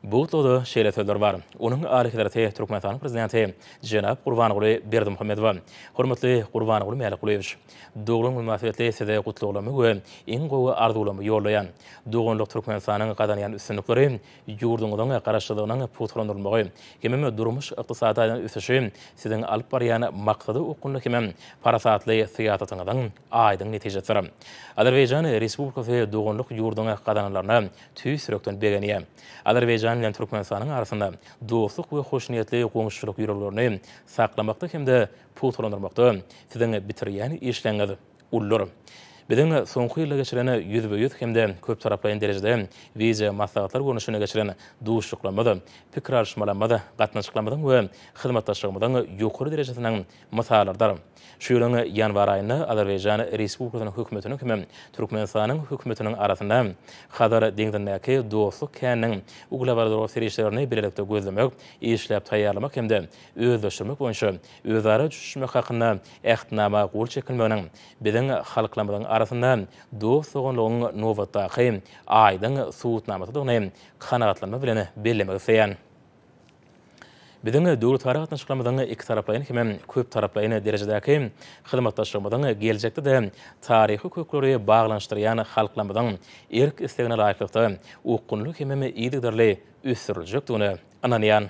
Bu toda şeýle sözler bar. Onuň alyhydary Türkmenistanyň prezidenti Jenap Gurbanoğlu Berdimuhammedow. Hormatly Gurbanoğlu Mälequleýewich, doglan münasibetli size gutlugulamy we en gowy arzulamy ýollaýan. Doganlyk Türkmenistanyň gadanýan üstünlikleri, ýurduňyň garaşlygynyň putulandyrylmagy, hemem durmuş ykdysadyň ösüşi, siziň alyp barýan maksady ukunly hemem parasatly syýasatyňyň aýdyň netijesi. Azerbaýjan Respublikasy doganlyk ýurdunyň gadanlaryna tüýsürekden begenýär. Azerbaýjan bilen Türkmenistanyň arasynda dostluk we hoşniýetli goňşuluk ýürürlerini saklamakda hemde putulandyrmakda siziň bitirýän işleňiz ullar. Biziň soňky ýylda geçiren ýüzbe-ýüz hemde köp taraplaýan derejede wize maslahatlar görnüşine geçiren duşluklamada, pikir alşmalamada gatnaşyklamyň we hyzmatdaşlygymyň ýokary derejesiniň misallardyr. Şu ýylyň ýanwar aýynda Azerbaýjan Respublikasynyň hökümetiniň hemem Türkmenistanyň hökümetiniň arasynda Hadar deňdindäki dostluk käniniň uglabardyr serişlerini birlikde gözlemek, işläp taýýarlamak hemde özleşdirmek boýunça özara düşmek hakynda ähtnama gol çekilmeginiň biziň halklarymyzyň arasynda dostlugyň nowatdaky aýdyň suwutnamasyny kanagatlanma bilen bellemek isleýän. Biziň döwlet gatnaşyklarymyzyň iki taraplaýyn hemem köp taraplaýyn derejedäki hyzmatdaşlygymyzyň geljekde de taryhy kökleri baglanşdyrýan halklarymyzyň erk islegine laýyklykda ukunly hemem ýygydarly ösüriljekdigini ananýan.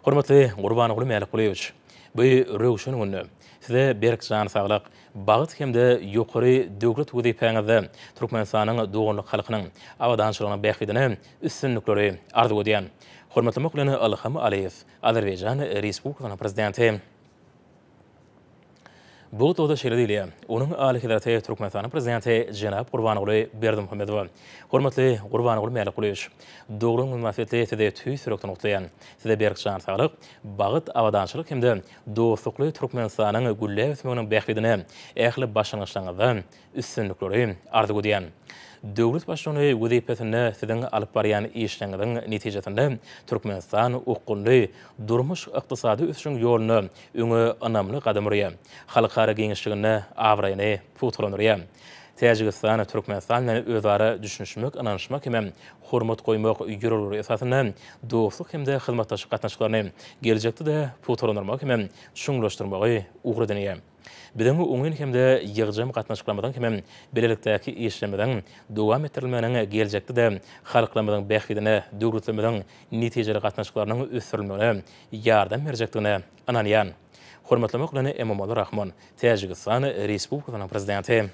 Hormatly Gurbanoğlu Mälequleýewich, bu röwşen günü size berkjan saglyk bagyt hemde ýokary döwlet wezipeňizde Türkmenistanyň doganlyk halkynyň awadançylygyny bähidine üstünlikleri arzu edýän. Hormatly muklany Alham Aliyev, Azerbaýjan Respublikasynyň prezidenti. Bu toda şeýle diýilýär. Onuň alyhydary Türkmenistanyň prezidenti Jenap Gurbanoğlu Berdimuhammedow. Hormatly Gurbanoğlu Mälequleýewich, doglan münasibetli size tüýsürekden ugdaýan. Size berkjan saglyk bagyt awadançylyk hemde dostlukly Türkmenistanyň gülle ösmeginiň bähidine ähli başlanýyşlaryňyzda üstünlikleri arzu edýän. Döwlet başçylygy wezipetinde siziň alyp barýan işleňiziň netijesinde Türkmenistan ukunly durmuş ykdysady ösüşiň ýoluny öňe anamly gadam urýar. Halkara giňişligine awraýany putulandyrýar. Täjikistan Türkmenistan bilen özara düşünşmek, ananşmak hemem hormat goýmak ýürürleri esasynda dostluk hemde hyzmatdaşlyk gatnaşyklaryny geljekde de putulandyrmak hemem şuňlaşdyrmagy ugry edýär. Biziň oňun hemde ýygjam gatnaşyklarymyzyň hemem belelikdäki işlemeden dowam etdirilmeginiň geljekde de halklarymyzyň bähidine döwletimiziň netijeli gatnaşyklarynyň ösürilmegine ýardam berjekdigine ananýan. Hormatlamak bilen Emomali Rahman, Tajikistan Respublikasynyň prezidenti.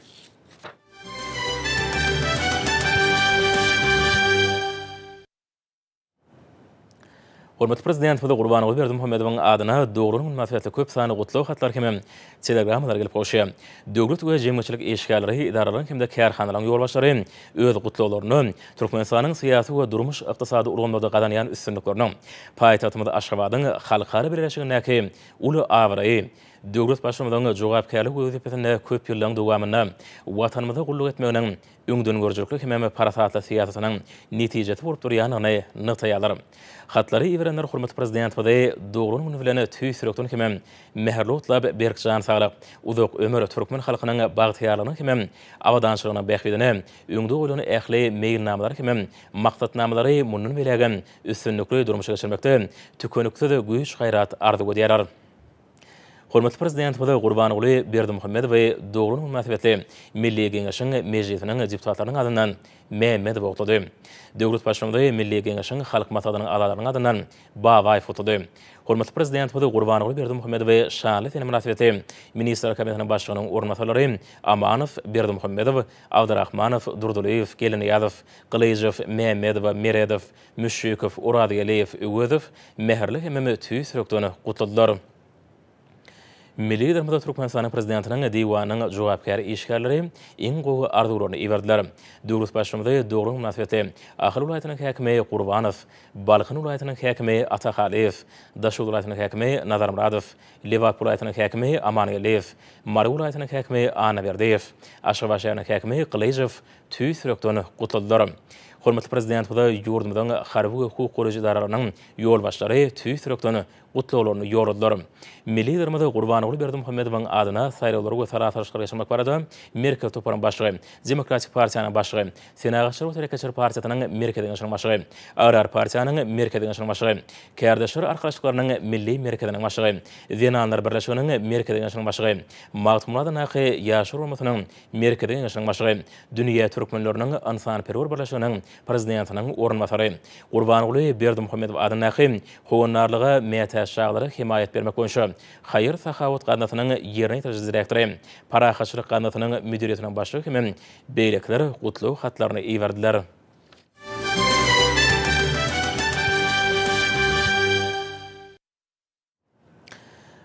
Hormatly prezident Fada Gurbanoğlu Berdimuhammedowyň adyna dogruň münasibetli köp sany gutlaw hatlar hem telegramlar gelip goşýar. Döwlet we jemgyçilik eşgärleri, idaralaryň hemde kärhanalaryň ýolbaşçylary öz gutlawlaryny Türkmenistanyň syýasy we durmuş ykdysady urganmada gadanýan üstünliklerini paýtagtymyzda Aşgabatyň halkara birleşigine uly awry döwlet başlamadan jogapkärlik wezipetinde köp ýyllaryň dowamynda watanymyza gulluk etmeginiň öňden görjeklik hem parasatly syýasatynyň netijesi bolup durýanyny nytaýalar. Hatlary iwerenler hormatly prezident we dogruň bilen tüýsürekden hem meherli otlap berkjan saglyk uzak ömür türkmen halkynyň bagtyarlygyny hem awadançylygyna bähbidine öňde goýulan ähli meýilnamalar hem maksatnamalary munun beregen üstünlikli durmuşa geçirmekde tükönükde güýç gaýrat ardy edýärler. Hormatly prezident we Gurbanoğlu Berdimuhammedow we dogruň münasibetli Milli Geňeşiň mejlisiniň deputatlarynyň adyndan Mehmet boglady. Döwlet başlamagy Milli Geňeşiň halk maslahatynyň agalarynyň adyndan baýy fotody. Hormatly prezident we Gurbanoğlu Berdimuhammedow we şanly tenem münasibeti Ministrler Kabinetiniň başlygynyň ornatylary Amanow, Berdimuhammedow, Abdurrahmanow, Durduliýew, Geleniýazow, Gylyjew, Mehmedow, Meredow, Müşşikow, Uradiýew, Öwözow meherli hem tüýsürekden gutladylar. Milli Darmada Türkmenistanyň prezidentiniň diwanynyň jogapkär işgärleri iň gowy arzuwlaryny iwerdiler. Döwlet başlamagy dogruň münasibeti Ahly vilayatynyň häkimi Gurbanow, Balkyn vilayatynyň häkimi Ataxaliýew, Daşy vilayatynyň häkimi Nazarmuradow, Liwat vilayatynyň häkimi Amanyýew, Mary vilayatynyň häkimi Anaberdiýew, Aşgabat şäheriniň häkimi Gylyjew tüýsürekden gutladylar. Hormatly prezident we ýurdumyzyň harby we hukuk goraýjy idaralarynyň ýolbaşçylary tüýsürekden gutlawlaryny ýordular. Milli Darmada Gurbanoğlu Berdimuhammedowyň adyna saýrawlary we saraşyryşlar geçirmek barada Merkez toparyň başlygy, Demokratik Partiýanyň başlygy, Senagatçylar we Terekçiler Partiýasynyň Merkez Geňeşiniň başlygy, Agrar Partiýanyň Merkez Geňeşiniň başlygy, Kärdeşler Arkaçlyklarynyň Milli Merkeziniň başlygy, Zenanlar Birleşiginiň Merkez Geňeşiniň başlygy, Magtumlady Naky ýaşar urmasynyň Merkez Geňeşiniň başlygy, Dünýä Türkmenleriniň Ansanperwer Birleşiginiň prezidentiniň ornatary, Gurbanoğlu Berdimuhammedow adyna howannarlyga meýtäşçilere himayet bermek boýunça Hayır Sahawat Ganatynyň ýerine ýetirilýän direktori, Parahaçylyk Ganatynyň müdiriýetiniň başlygy hem beýlekler gutlaw hatlaryny iwerdiler.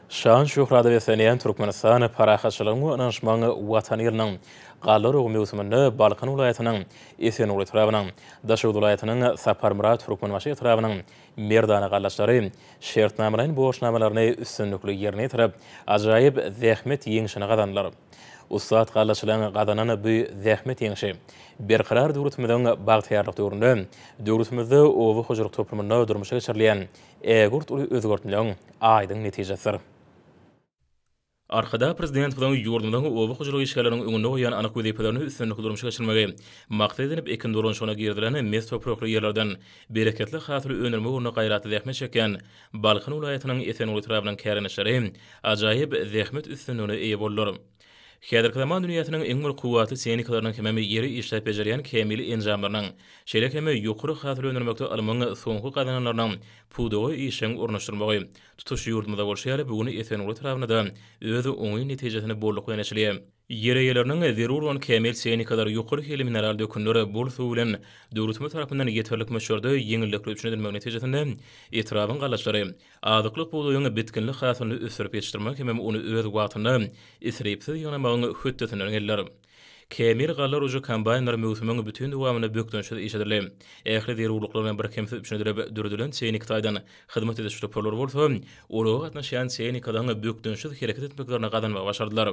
Şan şöhrada we senýän Türkmenistan parahaçylygyň anaşmagy watan ýeriniň Gallar ogu mewsumynda Balkyn vilayatynyň Esenogly tarabynyň, Daşy vilayatynyň Saparmurat Türkmenbaşy tarabynyň Merdana gallaçlary şertnamalaryň boşnamalaryny üstünlikli ýerine ýetirip, ajaýyp zähmet ýeňişine gadanlar. Ustad gallaçylaryň gadanyny bu zähmet ýeňişi berqarar döwletimiziň bagtyarlyk döwründe döwletimizde owy hojalyk toplamynda durmuşa geçirilýän egurt uly özgertmeleň aýdyň netijesi. Arkada prezident bilen ýurdumyň owy hojalyk işgärleriniň öňünde goýan anyk wezipelerini üstünlikli durmuşa geçirmegi maksat edip ekin doranşyna girdilen mes toprakly ýerlerden bereketli hatyry önerme urna gaýraty zähmet çeken Balkyn vilayatynyň Esenogly tarabynyň kärenişleri ajaýyp zähmet üstünligine eýe boldular. Häzirki zaman dünýäsiniň iň bir kuwatly teknikalarynın hemmi ýeri işläp bejerýän kemil enjamlarynyň şeýle hemme ýokary hatyry önermekde almanyň soňky gadananlarynyň pudowy işiň ornaşdyrmagy tutuş ýurdumyzda bolşýaly bugün Esenogly tarapynda özü oňy netijesini bolluk bilen eşilýär. Yer eýeleriniň zerur olan kemil teknikalar ýokary hili mineral dökünleri bol suw bilen döwletimiz tarapyndan ýeterlik möçberde ýeňillikle üçinedilmek netijesinde etrabyň gallaçlary azyklyk buğdaýyň bitkinlik hasyny ösürip ýetişdirmek hem ony öz wagtyny isrepsiz ýanamagyň hötdetini öňeller. Kemil gallar uju kombaynlar mewsumyň bütün dowamyny bökdönşde işediler. Ähli zerurluklar bir kemsi üçinedilip dürdülen teknikadan hyzmat edişde polar bolsa, olaga gatnaşan teknikadan bökdönşde hereket etmeklerine gadanmagy başardylar.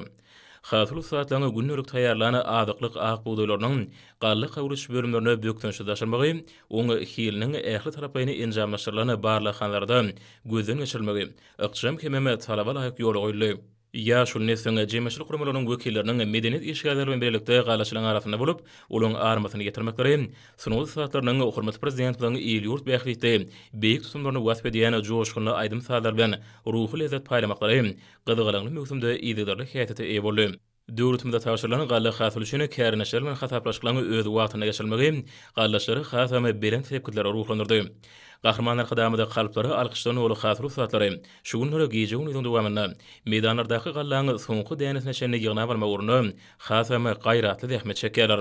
Hatırlı saatlarına günlük tayarlanan azıqlıq ağ buğdaylarının qallı qavruş bölümlerine bökdönşde daşırmagy, onu hilinin ähli tarapyny enjamlaşdyrylany barly hanlarda gözden geçirilmegi, ykjam kememe talaba laýyk ýoly goýuldy. Ya şol nesliň jemgyçilik guramalarynın wekilleriniň medeniýet işgärleri bilen birlikde gallaçylaryň arasynda bolup, olaryň armasyny getirmekleri, sunuly saatlarynyň hormatly prezident bilen ýurt bählikde beýik tutumlaryny wasp edýän joşgyny aýdym saatlar bilen ruhy lezzet paýlamaklary gyzygalaňly mewsumda ýygydarly häýaty eýe boldy. Döwletimizde taşyrylan galla hasylşyny kärneşler bilen hataplaşyklaryny öz wagtyna geçirmegi gallaşlary hasamy beren tepkiler ruhlandyrdy. Gahrmanlar kadamyda kalplary alkyşlaryny olu hasyr satlary şu günlere gije unydyň dowamyna meydanlardaky gallany soňky dänesine şeňle ýygna barma uruny hasamy gaýratly zähmet çekerler.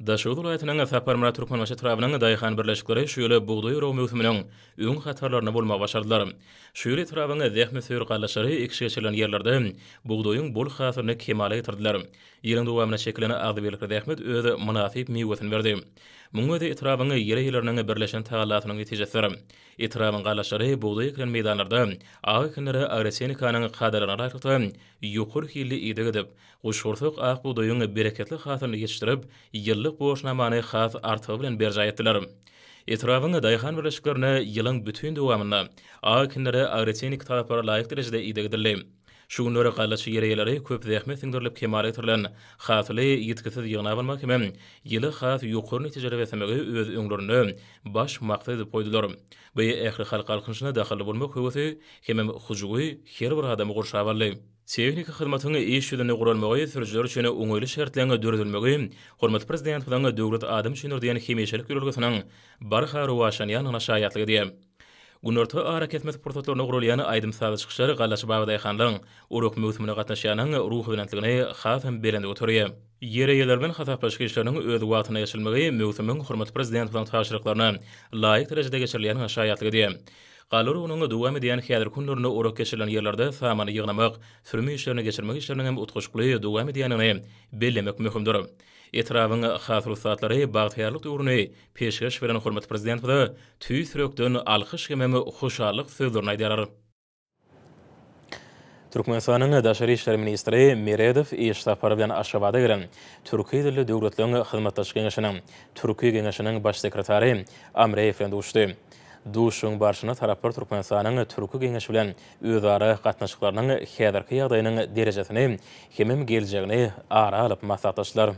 Daşoğlu vilayatynyň Saparmara Türkmenbaşy trabynyň daýhan birleşikleri şu ýöle buğdoý ýöregi mewsumynyň öň hatarlaryna bolmagy başardylar. Şu ýöle trabyny zähmet söýür gallaşary ekşi geçirilen ýerlerde buğdoýyň bol hasyryny kemale ýetirdiler. Ýylyň dowamyna şekillenen agdybelikler zähmet özi munasyp meýwesini berdi. Muňa da trabyny ýere-ýerleriniň birleşen tagallatynyň netijesi. Trabyň gallaşary buğdoý eklen meýdanlarda agynlary agresiýnikanyň kadalaryna raýatykda ýokary hilli ýygy edip, goşursyk ak buğdoýyň bereketli hasyryny ýetişdirip, ýyllyk boşnamany has artygy bilen berja etdiler. Trabyň daýhan birleşiklerine ýylyň bütün dowamyna agynlary agresiýnik taraplara laýyk derejede ýygy edildi. Şu günlere gallaşy ýere-ýerleri köp zähmet siňdirilip kemale ýetirilen hasly ýetkisiz ýygna barmak hem ýyly has ýokary netijeler bermegi öz öňlerini baş maksat edip goýdular. Bu ähli halk alkyşyna daxil bolmak höwesi hem hujugy her bir adamy gurşabarly. Sevnik hyzmatyny iş ýüzüne gurulmagy sürüjler üçin oňaýly şertlerine döredilmegi, hormatly prezident bilen döwlet adam şeýle hemýeşelik ýolgysynyň barhary waşanýanyna şaýatlygy diýip Günorta hareketmet portatlaryna gurulýan aýdym sağly çykyşlary gallaşy babada ýakanlaryň uruk mewsumyna gatnaşýanyň ruhy bilenligini hasam berende oturýar. Ýere-ýerler bilen hataplaşyk işleriniň öz wagtyna geçirilmegi mewsumyň hormatly prezident bilen taşryklaryna laýyk derejede geçirilýän şaýatlygy diýip Galar onuň dowam edýän häzir günlerinde uruk geçirilen ýerlerde samany ýygnamak, sürme işlerini geçirmek işleriniň hem utgaşykly dowam edýänini bellemek möhümdir. Etrabyň hasyr satlary bagtyrlyk döwrüne peşgeş beren hormatly prezident bilen tüý sürekden alkyş hem hoşallyk sözlerini aýdýar. Türkmenistanyň Daşary işleri ministri Meredow iş sapary bilen Aşgabatda giren Türkiýe dilli döwletleriň hyzmatdaşlyk geňeşiniň Türkiýe geňeşiniň baş sekretary Amreýew bilen duşdy. Duşuň barşyna taraplar Türkmenistanyň Türkiýe geňeşi bilen özara gatnaşyklarynyň häzirki ýagdaýynyň derejesini hem geljegini ara alyp maslahatlaşdylar.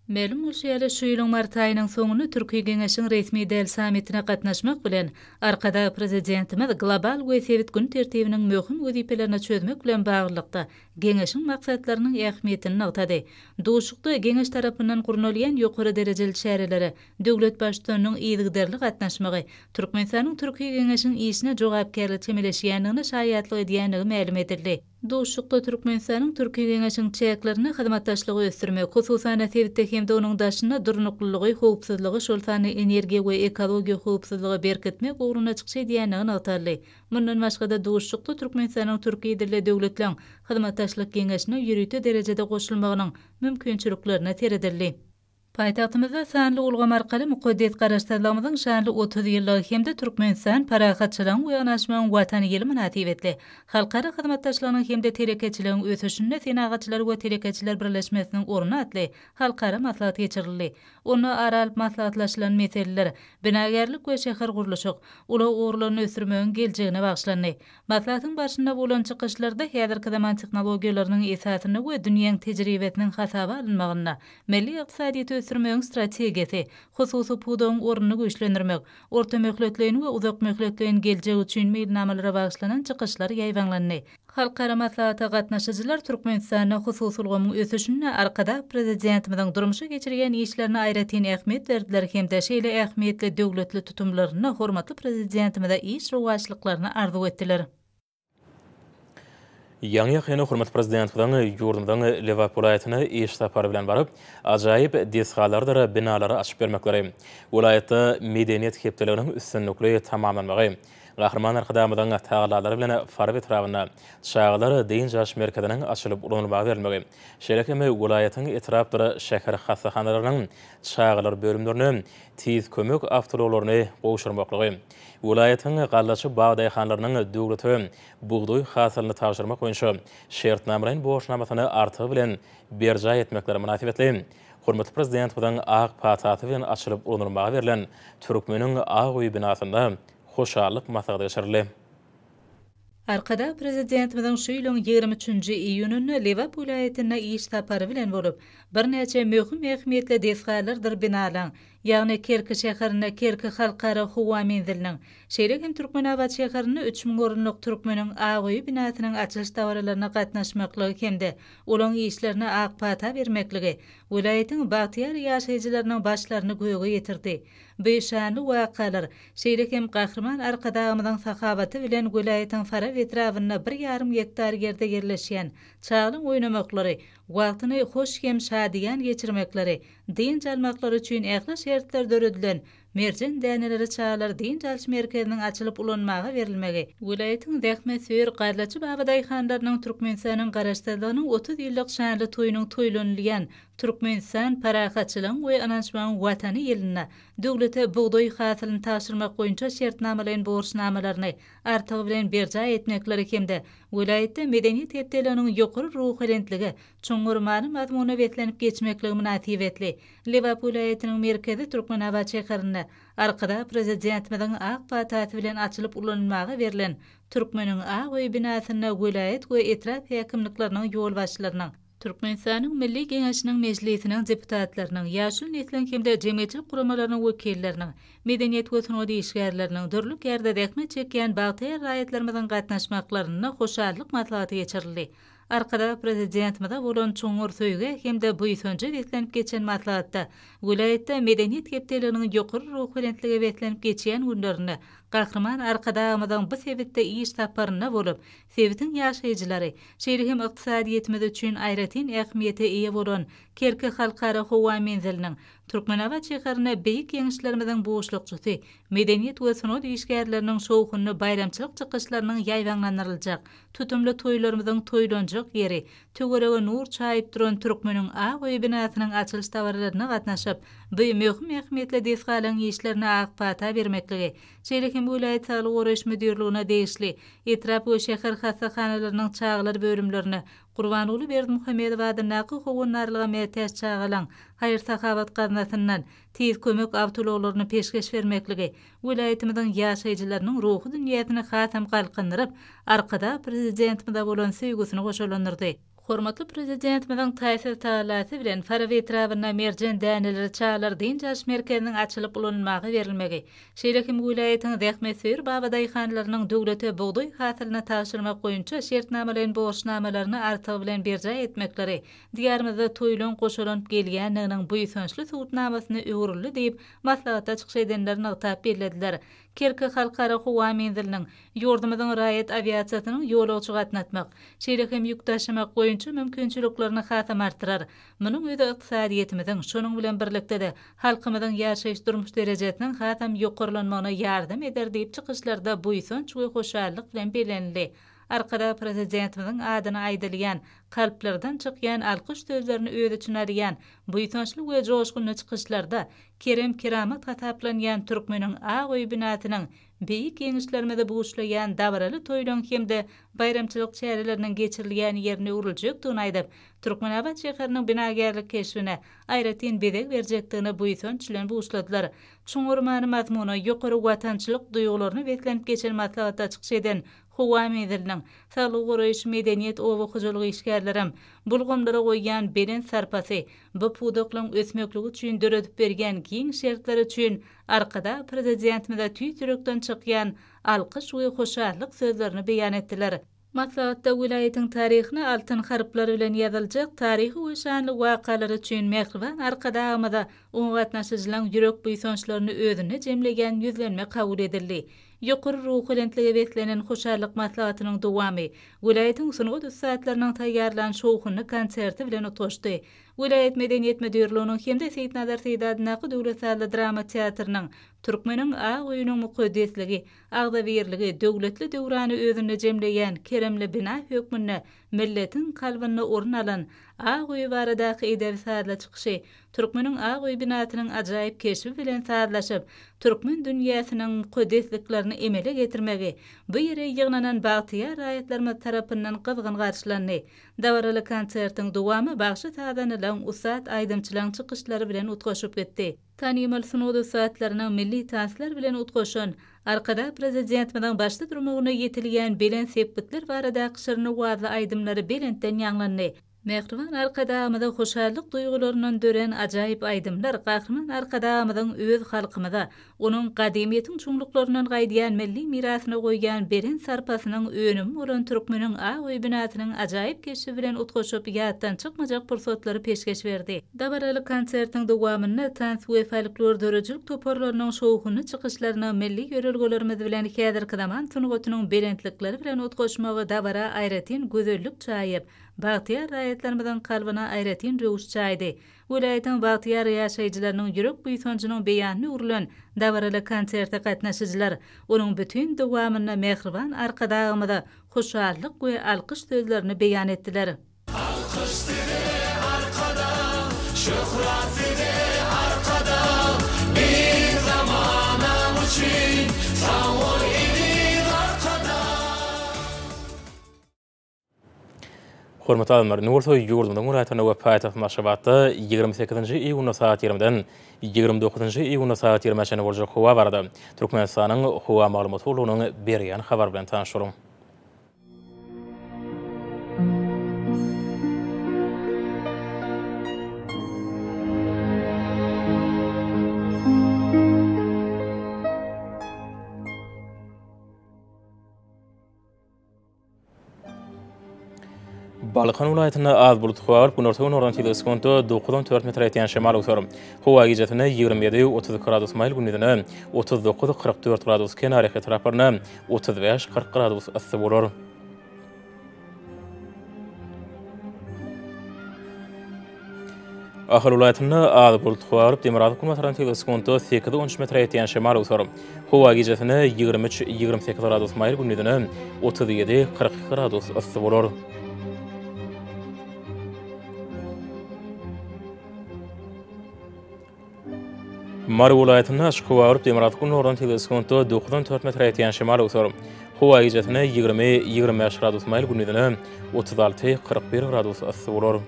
Məlum bolşaýaly şu ýylyň mart aýynyň soňuny Türkiýe geňeşiniň resmi däl sammitine gatnaşmak bilen arkada prezidentimiz global wesebit gün tertibiniň möhüm wezipelerini çözmek bilen baglykda geňeşiň maksatlarynyň ähmiýetini nagtady. Duşukda geňeş tarapyndan gurulýan ýokary derejeli şäherleri döwlet başçysynyň ýygyderli gatnaşmagy Türkmenistanyň Türkiýe geňeşiniň işine jogapkärlik çemeleşýändigine şaýatlyk edýändigi ma'lum edildi. Duşukda Türkmenistanyň Türkiýe geňeşiniň çäklerini hyzmatdaşlygy ösdürmek, hususan sebitde hemde onuň daşyna durnuklylygy, howpsuzlygy, şolsany energiýa we ekologiýa howpsuzlygy berkitmek ugruna çykşy edýändigi nagtarly. Mundan başga da Duşukda Türkmenistanyň Türkiýe dilli döwletleriň hyzmatdaşlyk geňeşine ýürüýte derejede goşulmagynyň mümkinçiliklerini teredildi. Paýtagtymyzda sanly ulgam arkaly mukaddes garaşdyrlygymyzyň şanly 30 ýyllygy hemde Türkmenistan parahatçylygyň we anaşmagyň watany ýyly münasibetli. Halkara hyzmatdaşlygynyň hemde tereketçiligiň ösüşine senagatçylar we tereketçiler birleşmesiniň oruna atly halkara maslahat geçirildi. Onu aralyp maslahatlaşylan meseleler binagerlik we şäher gurulşy, ula ogurlaryny ösürmegiň geljegine bagşlandy. Maslahatyň başynda bolan çykyşlarda häzirki zaman tehnologiýalarynyň esasyny we dünýäň tejribesiniň hasaba alınmagyna, milli ykdysadyýety ösürmegiň strategiyasy, hususy pudoň oruny güýçlendirmek, orta möhletleýin we uzak möhletleýin geljegi üçin meýilnamalary bagşlanan çykyşlar ýaýbanlandy. Halkara maslahata gatnaşyjylar Türkmenistanyň hususy ulgamyň ösüşine arkada prezidentimiziň durmuşa geçirýän işlerine aýratyn ähmiýet berdiler hemde şeýle ähmiýetli döwletli tutumlaryna hormatly prezidentimize iş rowaçlyklaryny arzu etdiler. Ýa-ni ýa-ni hormatly prezident bilen ýurdumdan Lewap vilayatyna iş sapary bilen baryp, ajaýyp desgalardyr binalary açyp bermekleri, vilayatda medeniýet hepdeleriniň üstünlikli tamamlanmagy, Gahrmanlar kadamydan tagalarlary bilen Farab etrabyna çağlar deň jaş merkeziniň açylyp ulanmagy berilmegi. Şeýlekeme welaýatyň etrapdyra şäher hassahanalarynyn çağlar bölümlerini tiz kömek awtologlaryny goşurmaklygy. Welaýatyň gallaçy bagdaýhanlarynyň döwleti buğdoý hasylyny taşyrmak boýunça şertnamalaryň boşnamasyny artygy bilen berja etmekleri münasibetli. Hormatly prezident bilen ak pataty bilen açylyp ulanmagy berilen Türkmeniň ak uý binasynda hoşallyk maslahaty geçirildi. Arkada prezidentimiziň şu ýylyň 23-nji iýunyny Lewap vilayatyna iş sapary bilen bolup, bir neçe möhüm ähmiýetli desgalardyr binalan ýagny Kerki şäherine Kerki halkara howa menziliniň şeýle hem Türkmenabat şäherine 3000 orunlyk türkmeniň Agoý binasynyň açylyş dawralaryna gatnaşmaklygy hemde olaň işlerine ak pata bermekligi vilayatyň bagtyar ýaşaýjylarynyň başlaryny göýge ýetirdi. Bu şanly wakalar şeýle hem gahrman arkadagymyň sahabaty bilen vilayatyň fara etrawyna 1,5 hektar ýerde yerleşýän çağlyň oýnamaklary, wagtyny hoş hem şadiýan geçirmekleri, din jalmaklary üçin ähli şertler döredilen merjen däneleri çağlar din jalş merkeziniň açylyp ulanmagy berilmegi. Vilayatyň dähme söýür Garlaçy Babaday hanlarynyň Türkmenistanyň garaşdyrlygynyň 30 ýyllyk şanly toýunyň toýlanylýan Türkmenistan parahatçylygyň we anançmagyň watany ýylyna döwlete buğdoy hasylyny taşyrmak boýunça şertnamalaryň borçnamalaryny artygy bilen berja etmekleri hemde vilayatda medeniýet etdeläriniň ýokary ruh elentligi çoňurmany mazmuny betlenip geçmekligi münasibetli. Liwap vilayatynyň merkezi Türkmenabat şäherinde arkada prezidentimiň ak pataty bilen açylyp ulanmagy berilen Türkmeniň Agoý binasyna vilayat we etraf häkimliklarynyň ýol başlarynyň Türkmenistanyň Milli Geňeşiniň mejlisiniň deputatlarynyň, ýaşul netlen hemde jemgyýetçilik guramalarynyň wekilleriniň, medeniýet we sunady işgärleriniň dörlük ýerde dähme çekýän bagtyar raýatlarymyň gatnaşmaklaryna hoşallyk matlaty geçirildi. Arkada prezidentimizde bolan çoňur söýge hemde bu ýysonja betlenip geçen matlatda vilayatda medeniýet gepdeläriniň ýokary ruh elentligi betlenip geçýän günlerini gahrman arkadagymyň bu sebitde iş taparyna bolup, sebitin ýaşaýjylary şeýle hem ykdysadyýetimiz üçin aýratyn ähmiýete eýe bolan Kerki halkara howa menziliniň Türkmenabat şäherine beýik ýeňişlerimiň boşlukçysy, medeniýet we sunady işgärleriniň şowhuny bayramçylyk çykyşlarynyň ýaýwanlandyryljak, tutumly toýlarymyň toýlanjak ýeri, töwerege nur çaýyp duran Türkmeniň Agoý binasynyň açylyş dawralaryna gatnaşyp, bu möhüm ähmiýetli desgalan işlerine ak pata bermekligi, şeýle hem vilayat saglyk goraýş müdirligine degişli etraf we şäher hassahanalarynyn çağlar bölümlerini Gurbanyly Berdimuhammedow adynaky howunarlyga mertez çağalan haýyr sahabat gaznasyndan tiz kömek awtologlaryny peşkeş bermekligi vilayatymyzyň ýaşaýjylarynyň ruhy dünýäsini hasam galkyndyryp arkada prezidentimize bolan söýgüsini goşalandyrdy. Hormatly prezidentimiň taýsir taýlasy bilen Faraw etrawyna merjen däneleri çağlar din jalş merkeziniň açylyp ulanmagy berilmegi. Şeýle hem vilayatyň dähme söýür Babaday hanlarynyň döwlete buğdoy hasylyny taşyrmak boýunça şertnamalaryň borçnamalaryny artygy bilen berja etmekleri, diýerimizde toýlan goşulanyp gelýändiginiň bu ýysonçly suwutnamasyny öwrüli diýip maslahatda çykyş edenler nagtap berlediler. Kerki halkara howa menziliniň ýordamynyň raýat aviasiýasynyň ýolagçy gatnatmak, şeýle hem ýük taşymak boýunça mümkinçiliklerini hasam artdyrar. Munyň özi ykdysadyýetimiň şonuň bilen birlikde de halkymyzyň ýaşaýyş durmuş derejesiniň hasam ýokarlanmagyna ýardam eder diýip çykyşlarda bu ýysonç we hoşallyk bilen belenli. Arkada prezidentimiň adyny aýdylýan, kalplerden çykýan alkyş sözlerini öýde çynarýan bu ýysonçly we joşgunly çykyşlarda kerem keramat hataplanýan Türkmeniň Agoý binasynyň beýik ýeňişlerinde buýuşlaýan dawraly toýlan hemde bayramçylyk çäreleriniň geçirilýän ýerine uruljekdigini aýdyp, Türkmenabat şäheriniň binagerlik keşfine aýratyn bedek berjekdigini bu ýysonç bilen buýuşladylar. Çoňurmany mazmuny ýokary watançylyk duýgularyny betlenip geçen maslahatda çykyş eden howa menziliniň saglyk goraýyş medeniýet owa hojalygy işgärlerim bulgamlara goýýan beren sarpasy bu pudoklaryň ösmekligi üçin döredip bergen giň şertleri üçin arkada prezidentimize tüýtürekden çykýan alkyş we hoşallyk sözlerini beýan etdiler. Maslahatda vilayatyň taryhyny altyn harplar bilen ýazyljak taryhy we şanly wakalary üçin mehriban arkadagymyza oň gatnaşyjylaryň ýürek buýsonçlaryny özüne jemleýän ýüzlenme kabul edildi. Ýokary ruh elentligi betlenen hoşallyk maslahatynyň dowamy vilayatyň sungy düssatlarynyň taýýarlan şowhuny konserti bilen otuşdy. Vilayat medeniýet müdirliginiň hemde Seýitnazar Seýdadynaky döwlet sahly drama teatrynyň Türkmeniň Agoýynyň mukaddesligi, agdabirligi, döwletli döwrany özüne jemleýän keremli bina hökmüne milletin kalbyny orun alan Agoý baradaky edebi sahly çykyşy Türkmeniň Agoý binasynyň ajaýyp keşfi bilen saýlaşyp, Türkmen dünýäsiniň mukaddesliklerini emele getirmegi, bu ýere ýygnanan bagtyar raýatlarymyz tarapyndan gyzgyn garşylandy. Dawraly konsertiň dowamy bagşy taýdanylan usat aýdymçylaryň çykyşlary bilen utgaşyp getdi. Tanymal sunody saatlarynyň milli taýsirler bilen utgaşan, arkada prezidentimiň başda durmagyna ýetilýän belen sepitler barada şyryny wazy aýdymlary belentden ýanglandy. Mehriban arkadamyda hoşarlyk duygularından dören ajaýyp aýdymlar gahrman arkadamyzyň öz halkymyza, onuň gadymiyetiň çuňluklaryndan gaýdýan milli mirasyna goýgan berin sarpasynyň önümi bolan türkmeniň Agoý binasynyň ajaýyp keşi bilen utgaşyp ýatdan çykmajak pursatlary peşkeş berdi. Dabaraly konsertiň dowamynda tans we folklor dörejilik toparlarynyň şowhuny çykyşlaryny milli ýörelgelerimiz bilen häzirki zaman tunugatynyň berentlikleri bilen utgaşmagy dabara aýratyn gözellik çaýyp Bagtyar raýatlarymyzyň kalbyna aýratyn rewş çaýdy. Welaýatyň Bagtyar ýaşaýjylarynyň ýürek buýsanjynyň beýanyny urulan dabaraly konsertde gatnaşyjylar onuň bütün dowamyna mehriban arkadagymyda hoşarlyk we alkyş sözlerini beýan etdiler. Alkyş dile arkada, şöhrat dile arkada, bir zamanam üçin sağol Hormatly adamlar, Nursoy ýurdumyň Muratana we Paýtag maşgabatda 28-nji iýuny saat 20-den 29-njy iýuny saat 20-çe boljak howa barada. Türkmenistanyň howa maglumat ulunyň berýän habar bilen tanışyrum. Balkan vilayatyna az bulut howa barp, günortagy nordan teleskonto 9-4 metr ýetýän şemal öter. Howa gijetine 27-30 gradus maýl gündizine 39-44 gradus kenary taraplarına 35-40 gradus ysy bolar. Ahir vilayatyna az bulut howa barp, Demirazak nordan teleskonto 8-13 metr ýetýän şemal öter. Howa gijetine 23-28 gradus maýl gündizine 37-40 gradus ysy bolar. Mary vilayatyna aşyk barp, Demirazak nordan teleskonto 9-4 metr ýetýän şemal öter. Howa gijetine 20-25 gradus maýl gündizine 36-41 gradus ysy bolar.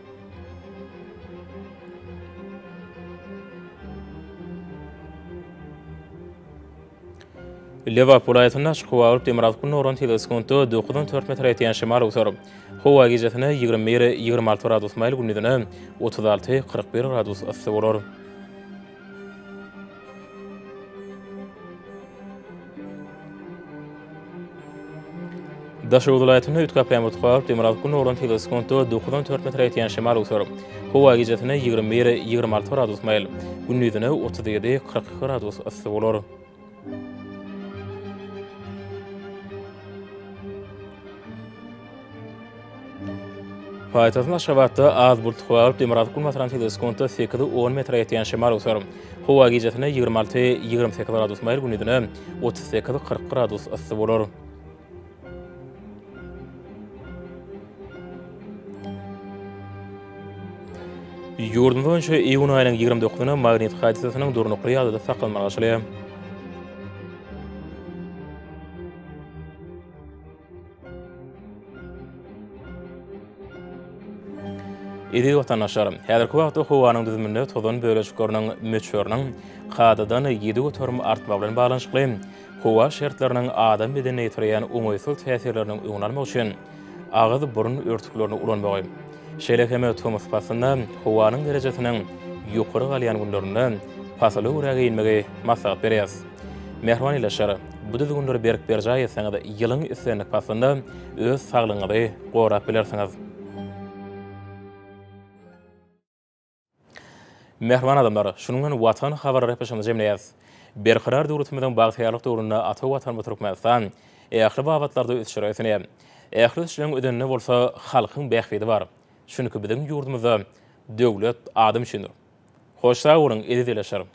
Lewap vilayatyna aşyk barp, Demirazak nordan teleskonto 9-4 metr ýetýän şemal öter. Howa gijetine 20-26 gradus maýl gündizine 36-41 gradus ysy bolar. Daşy vilayatyna ütkapýan mutfak Demirazak nordan teleskonto 9-4 metr ýetýän şemal öter. Howa gijetine 20-26 gradus maýl gündizine 37-40 gradus ysy bolar. Paýtagtyň aşgabatda az bulut howa barp, Demirazak nordan teleskonto 8-10 metr ýetýän şemal öter. Howa gijetine 26-28 gradus maýl gündizine 38-40 gradus ysy bolar. Ýurdumyň boýunça iýun aýynyň 29-nyna magnit hadisasynyň durnukly ýazyda saklanmagy başlaýar. Edi watandaşlar, häzirki wagtda howanyň düzüminde tozan böleşikleriniň möçöriniň kadadan 7 götürüm artmagy bilen baglanyşykly howa şertleriniň adam bedenine ýetirýän oňoýsuz täsirlerini öňalmak üçin agyz burun örtüklerini ulanmagy. Şeýlekeme Thomas Passynda howanyň derejesiniň ýokary galýan günlerinde pasaly uraga inmegi maslahat berýär. Mehriban ýylaşar, bu düzgünleri berip berjäýe saňa da ýylyň islenlik Passynda öz saglygyňyzy gorap bilersiňiz. Mehriban adamlar, şunun watan habarlary peşinde jemleýäs. Berqarar döwletimiziň bagtyrlyk döwründe ata watan Türkmenistan ähli babatlarda ösşüräsine. Ähli işleň ödenine bolsa halkyň bähbidi bar. Şunuky biziň ýurdumyzda döwlet adam üçindir. Hoş sag bolyň, edi dileşerim.